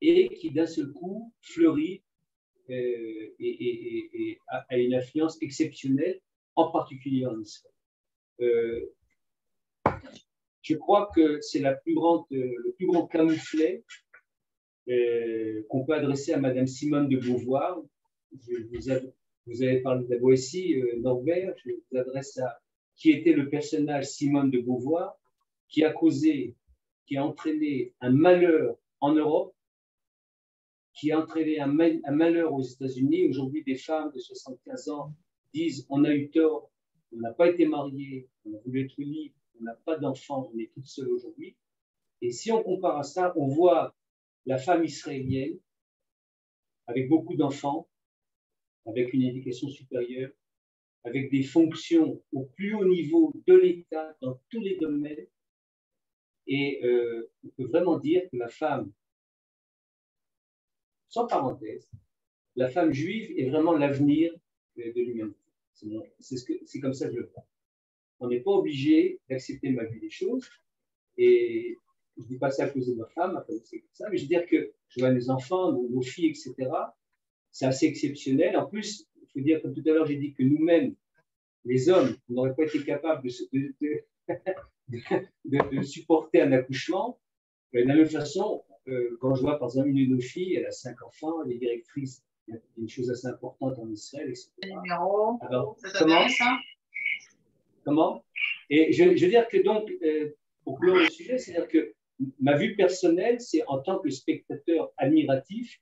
et qui d'un seul coup fleurit et a une influence exceptionnelle, en particulier en Israël. Je crois que c'est le plus grand camouflet qu'on peut adresser à Madame Simone de Beauvoir. Vous avez parlé de la Boétie, Norbert, je vous adresse à qui était le personnage Simone de Beauvoir, qui a entraîné un malheur en Europe, qui a entraîné un malheur aux États-Unis. Aujourd'hui, des femmes de 75 ans disent on a eu tort, on n'a pas été mariés, on a voulu être libre, on n'a pas d'enfants, on est toutes seules aujourd'hui. Et si on compare à ça, on voit la femme israélienne avec beaucoup d'enfants, avec une éducation supérieure, avec des fonctions au plus haut niveau de l'État dans tous les domaines. Et on peut vraiment dire que la femme, sans parenthèse, la femme juive est vraiment l'avenir de l'humanité. C'est comme ça que je le vois. On n'est pas obligé d'accepter ma vue des choses. Et je ne dis pas ça à cause de ma femme, c'est comme ça, mais je veux dire que je vois mes enfants, nos filles, etc. C'est assez exceptionnel. En plus, il faut dire, comme tout à l'heure, j'ai dit que nous-mêmes, les hommes, on n'aurait pas été capables de supporter un accouchement. De la même façon, quand je vois par exemple une de nos filles, elle a 5 enfants, elle est directrice, il y a une chose assez importante en Israël, etc. Alors, comment? Et je veux dire que donc, pour clore le sujet, c'est-à-dire que ma vue personnelle, c'est en tant que spectateur admiratif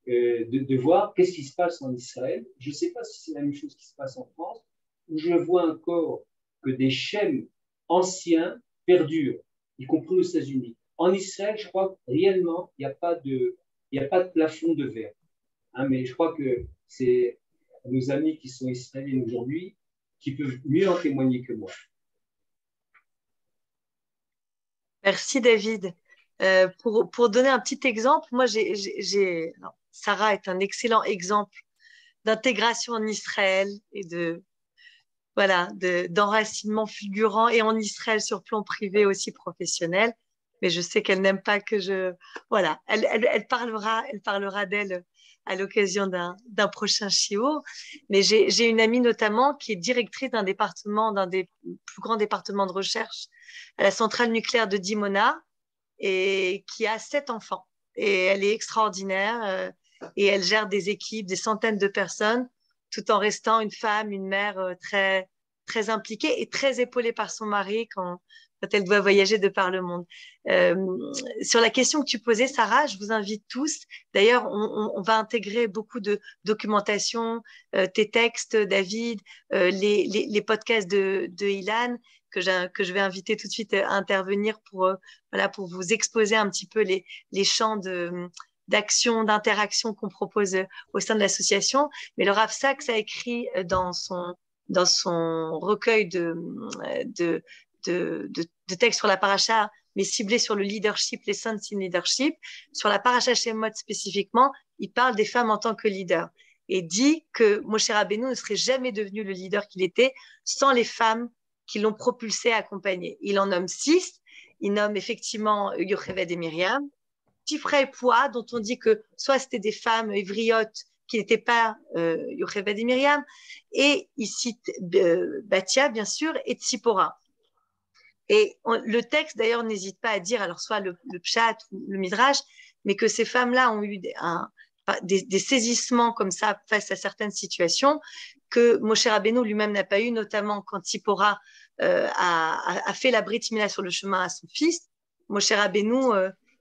de voir qu'est-ce qui se passe en Israël. Je ne sais pas si c'est la même chose qui se passe en France, où je vois encore que des schèmes anciens perdurent, y compris aux États-Unis. En Israël, je crois que réellement, il n'y a pas de plafond de verre. Hein, mais je crois que c'est nos amis qui sont israéliens aujourd'hui qui peuvent mieux en témoigner que moi. Merci David. Pour donner un petit exemple, moi, Sarah est un excellent exemple d'intégration en Israël et d'enracinement fulgurant et en Israël sur plan privé aussi professionnel. Mais je sais qu'elle n'aime pas que voilà, elle parlera d'elle à l'occasion d'un prochain shiur. Mais j'ai une amie notamment qui est directrice d'un des plus grands départements de recherche à la centrale nucléaire de Dimona et qui a 7 enfants. Et elle est extraordinaire et elle gère des équipes, des centaines de personnes, tout en restant une femme, une mère très, très impliquée et très épaulée par son mari quand elle doit voyager de par le monde. Sur la question que tu posais, Sarah, je vous invite tous. D'ailleurs, on va intégrer beaucoup de documentation, tes textes, David, les podcasts de Ilan, que je vais inviter tout de suite à intervenir pour vous exposer un petit peu les champs d'action, d'interaction qu'on propose au sein de l'association. Mais le Rav Sachs a écrit dans son recueil de textes sur la paracha, mais ciblé sur le leadership, les sons in leadership. Sur la paracha Shemot spécifiquement, il parle des femmes en tant que leaders et dit que Moshe Rabbeinu ne serait jamais devenu le leader qu'il était sans les femmes qui l'ont propulsé, accompagné. Il en nomme 6. Il nomme effectivement Yocheved et Myriam, Tifra et Poua, dont on dit que soit c'était des femmes hévriotes qui n'étaient pas Yocheved et Myriam, et il cite Batia, bien sûr, et Tzipora. le texte, d'ailleurs, n'hésite pas à dire, alors soit le pshat ou le midrash, mais que ces femmes-là ont eu des saisissements comme ça face à certaines situations que Moshe Rabbeinu lui-même n'a pas eu, notamment quand Tzipora a fait la Brit Mila sur le chemin à son fils. Moshe Rabbeinu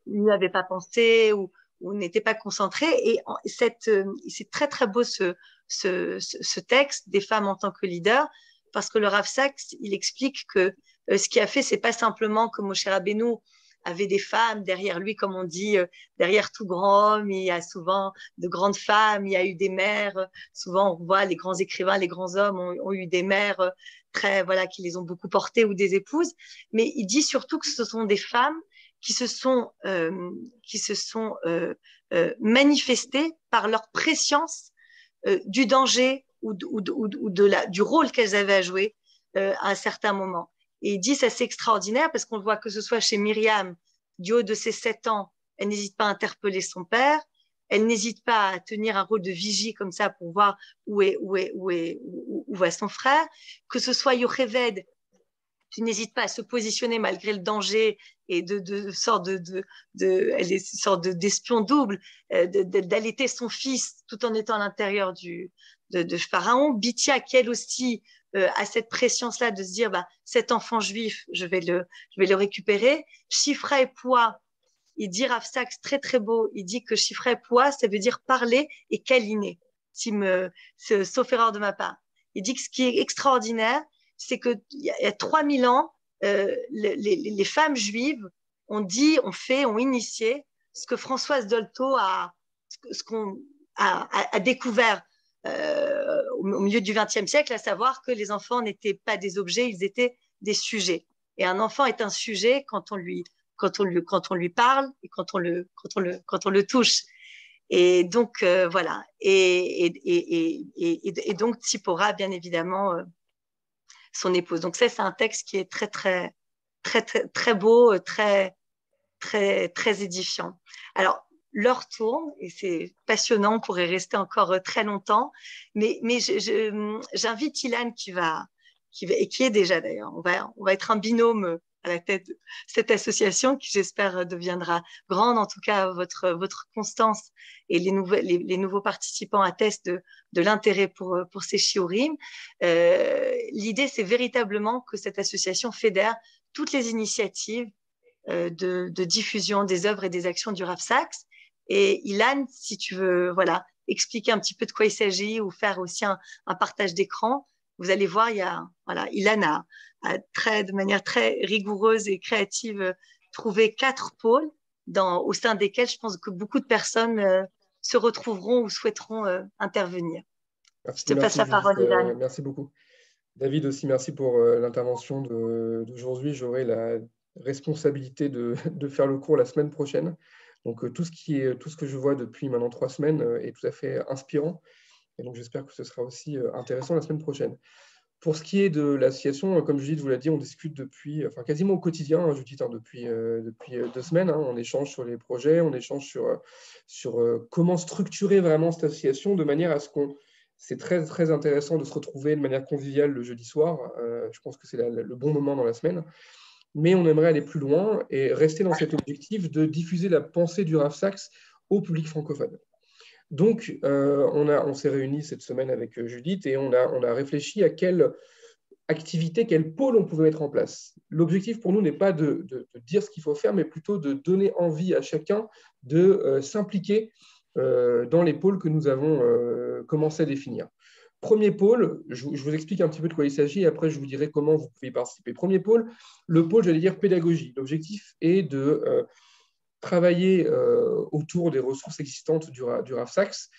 n'y avait pas pensé ou n'était pas concentré. Et c'est très, très beau ce texte des femmes en tant que leader, parce que le Rav Sachs, il explique que ce qui a fait, c'est pas simplement que Moshe Rabbeinu avait des femmes derrière lui, comme on dit, derrière tout grand homme, il y a souvent de grandes femmes, il y a eu des mères, souvent on voit les grands écrivains, les grands hommes ont eu des mères qui les ont beaucoup portées ou des épouses, mais il dit surtout que ce sont des femmes qui se sont manifestées par leur prescience du danger ou du rôle qu'elles avaient à jouer à un certain moment. Et il dit, ça c'est extraordinaire parce qu'on le voit que ce soit chez Myriam, du haut de ses 7 ans, elle n'hésite pas à interpeller son père, elle n'hésite pas à tenir un rôle de vigie comme ça pour voir où va son frère, que ce soit Yocheved, qui n'hésite pas à se positionner malgré le danger et elle est une sorte d'espion double, d'allaiter son fils tout en étant à l'intérieur de Pharaon. Bithia, qui elle aussi a cette pression-là de se dire, cet enfant juif, je vais le récupérer. Shifra et Poua, il dit, Rav Sachs, très très beau, il dit que Shifra et Poua, ça veut dire parler et câliner, sauf erreur de ma part. Il dit que ce qui est extraordinaire, c'est qu'il y a 3000 ans, les femmes juives ont initié ce que Françoise Dolto a découvert au milieu du XXe siècle, à savoir que les enfants n'étaient pas des objets, ils étaient des sujets. Et un enfant est un sujet quand on lui parle et quand on le touche. Et donc voilà. Et donc Tzipora, bien évidemment, son épouse. Donc ça, c'est un texte qui est très très très très, très beau, très très très édifiant. Alors l'heure tourne et c'est passionnant, on pourrait rester encore très longtemps, mais j'invite Ilan qui est déjà d'ailleurs, on va être un binôme à la tête de cette association qui j'espère deviendra grande. En tout cas, votre constance et les nouveaux participants attestent de l'intérêt pour ces shiurim. L'idée, c'est véritablement que cette association fédère toutes les initiatives de diffusion des œuvres et des actions du Rav Sachs. Et Ilan, si tu veux expliquer un petit peu de quoi il s'agit ou faire aussi un partage d'écran, vous allez voir, Ilan a de manière très rigoureuse et créative trouvé 4 pôles au sein desquels je pense que beaucoup de personnes se retrouveront ou souhaiteront intervenir. Merci, je te passe la parole, Ilan. Merci beaucoup. David, aussi, merci pour l'intervention d'aujourd'hui. J'aurai la responsabilité de faire le cours la semaine prochaine. Donc, tout ce que je vois depuis maintenant 3 semaines est tout à fait inspirant. Et donc, j'espère que ce sera aussi intéressant la semaine prochaine. Pour ce qui est de l'association, comme Judith vous l'a dit, on discute quasiment au quotidien, Judith, depuis 2 semaines. On échange sur les projets, on échange sur comment structurer vraiment cette association de manière à ce qu'on... C'est très, très intéressant de se retrouver de manière conviviale le jeudi soir. Je pense que c'est le bon moment dans la semaine. Mais on aimerait aller plus loin et rester dans cet objectif de diffuser la pensée du Rav Sachs au public francophone. Donc, on s'est réunis cette semaine avec Judith et on a réfléchi à quelle activité, quel pôle on pouvait mettre en place. L'objectif pour nous n'est pas de dire ce qu'il faut faire, mais plutôt de donner envie à chacun de s'impliquer dans les pôles que nous avons commencé à définir. Premier pôle, je vous explique un petit peu de quoi il s'agit et après je vous dirai comment vous pouvez y participer. Premier pôle, le pôle, j'allais dire pédagogie. L'objectif est de travailler autour des ressources existantes du Rav Sachs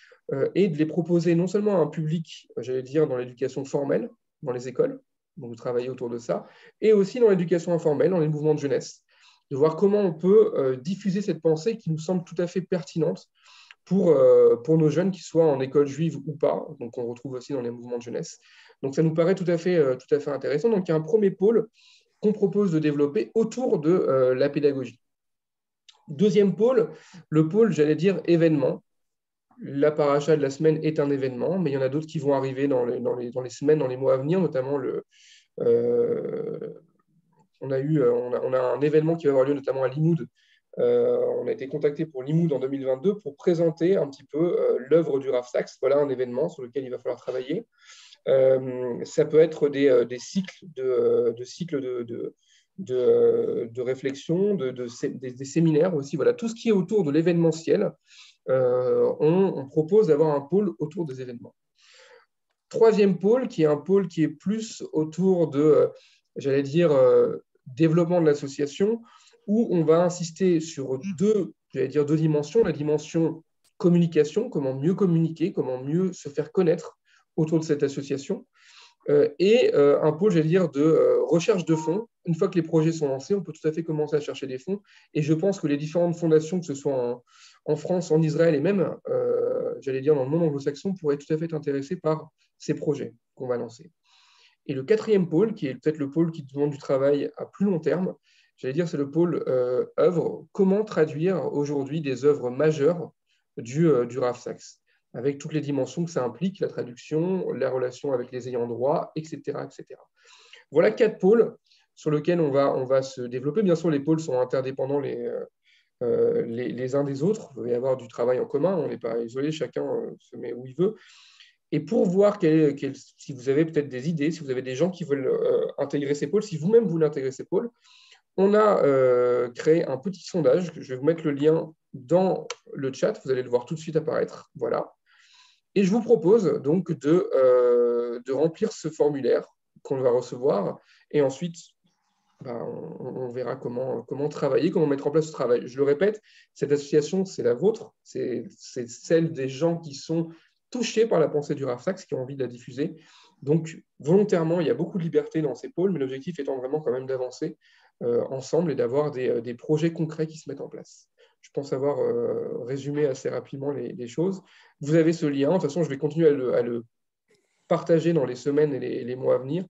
et de les proposer non seulement à un public, j'allais dire, dans l'éducation formelle, dans les écoles, donc de travailler autour de ça, et aussi dans l'éducation informelle, dans les mouvements de jeunesse, de voir comment on peut diffuser cette pensée qui nous semble tout à fait pertinente pour nos jeunes, qu'ils soient en école juive ou pas, donc on retrouve aussi dans les mouvements de jeunesse. Donc ça nous paraît tout à fait intéressant. Donc il y a un premier pôle qu'on propose de développer autour de la pédagogie. Deuxième pôle, le pôle, j'allais dire, événement. La paracha de la semaine est un événement, mais il y en a d'autres qui vont arriver dans les semaines, dans les mois à venir, notamment On a un événement qui va avoir lieu notamment à Limoud. On a été contacté pour Limoud en 2022 pour présenter un petit peu l'œuvre du Rav Sachs. Voilà un événement sur lequel il va falloir travailler. Ça peut être des cycles de réflexion, des séminaires aussi. Voilà, tout ce qui est autour de l'événementiel, on propose d'avoir un pôle autour des événements. Troisième pôle, qui est un pôle qui est plus autour de, j'allais dire, développement de l'association, où on va insister sur deux dimensions. La dimension communication, comment mieux communiquer, comment mieux se faire connaître autour de cette association, et un pôle, j'allais dire, de recherche de fonds. Une fois que les projets sont lancés, on peut tout à fait commencer à chercher des fonds. Et je pense que les différentes fondations, que ce soit en France, en Israël et même, j'allais dire, dans le monde anglo-saxon, pourraient tout à fait être intéressés par ces projets qu'on va lancer. Et le quatrième pôle, qui est peut-être le pôle qui demande du travail à plus long terme, j'allais dire, c'est le pôle œuvre. Comment traduire aujourd'hui des œuvres majeures du Rav Sachs, avec toutes les dimensions que ça implique, la traduction, la relation avec les ayants droit, etc., etc. Voilà 4 pôles sur lesquels on va se développer. Bien sûr, les pôles sont interdépendants les uns des autres. Il va y avoir du travail en commun, on n'est pas isolés, chacun se met où il veut. Et pour voir si vous avez peut-être des idées, si vous avez des gens qui veulent intégrer ces pôles, si vous-même voulez intégrer ces pôles, on a créé un petit sondage. Je vais vous mettre le lien dans le chat, vous allez le voir tout de suite apparaître. Voilà. Et je vous propose donc de remplir ce formulaire qu'on va recevoir. Et ensuite, on verra comment travailler, comment mettre en place ce travail. Je le répète, cette association, c'est la vôtre. C'est celle des gens qui sont touchés par la pensée du Rav Sachs, qui ont envie de la diffuser. Donc, volontairement, il y a beaucoup de liberté dans ces pôles, mais l'objectif étant vraiment quand même d'avancer ensemble et d'avoir des projets concrets qui se mettent en place. Je pense avoir résumé assez rapidement les choses. Vous avez ce lien. De toute façon, je vais continuer à le partager dans les semaines et les mois à venir.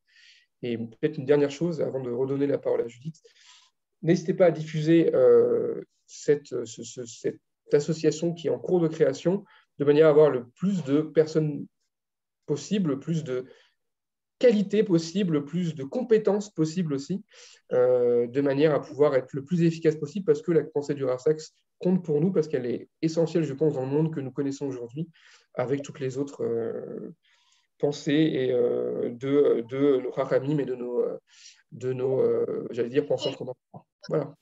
Et peut-être une dernière chose, avant de redonner la parole à Judith, n'hésitez pas à diffuser cette association qui est en cours de création, de manière à avoir le plus de personnes possible, le plus de qualité possible, le plus de compétences possible aussi, de manière à pouvoir être le plus efficace possible, parce que la pensée du Rav Sachs compte pour nous, parce qu'elle est essentielle, je pense, dans le monde que nous connaissons aujourd'hui, avec toutes les autres pensées et de nos rachamim et de nos j'allais dire, penseurs contemporains. Voilà.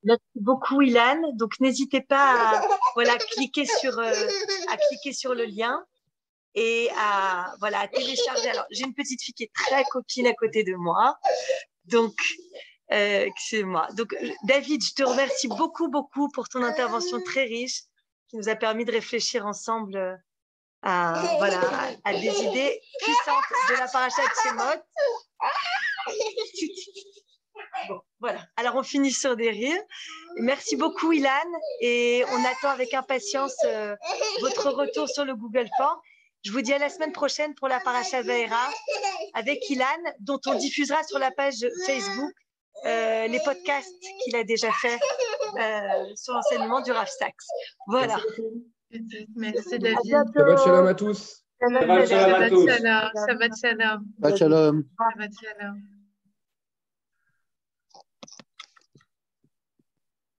Merci beaucoup, Ilan. Donc, n'hésitez pas à cliquer sur le lien et à télécharger. Alors, j'ai une petite fille qui est très coquine à côté de moi. Donc, excusez-moi. Donc, David, je te remercie beaucoup, beaucoup pour ton intervention très riche qui nous a permis de réfléchir ensemble à des idées puissantes de la paracha de Shemot. Bon, voilà. Alors, on finit sur des rires. Merci beaucoup, Ilan. Et on attend avec impatience votre retour sur le Google Form. Je vous dis à la semaine prochaine pour la paracha Vaera avec Ilan, dont on diffusera sur la page Facebook les podcasts qu'il a déjà fait sur l'enseignement du Rav Sachs. Voilà. Merci, David. Shabbat shalom à tous. Shabbat shalom. Shabbat shalom. Shabbat shalom. Shabbat shalom.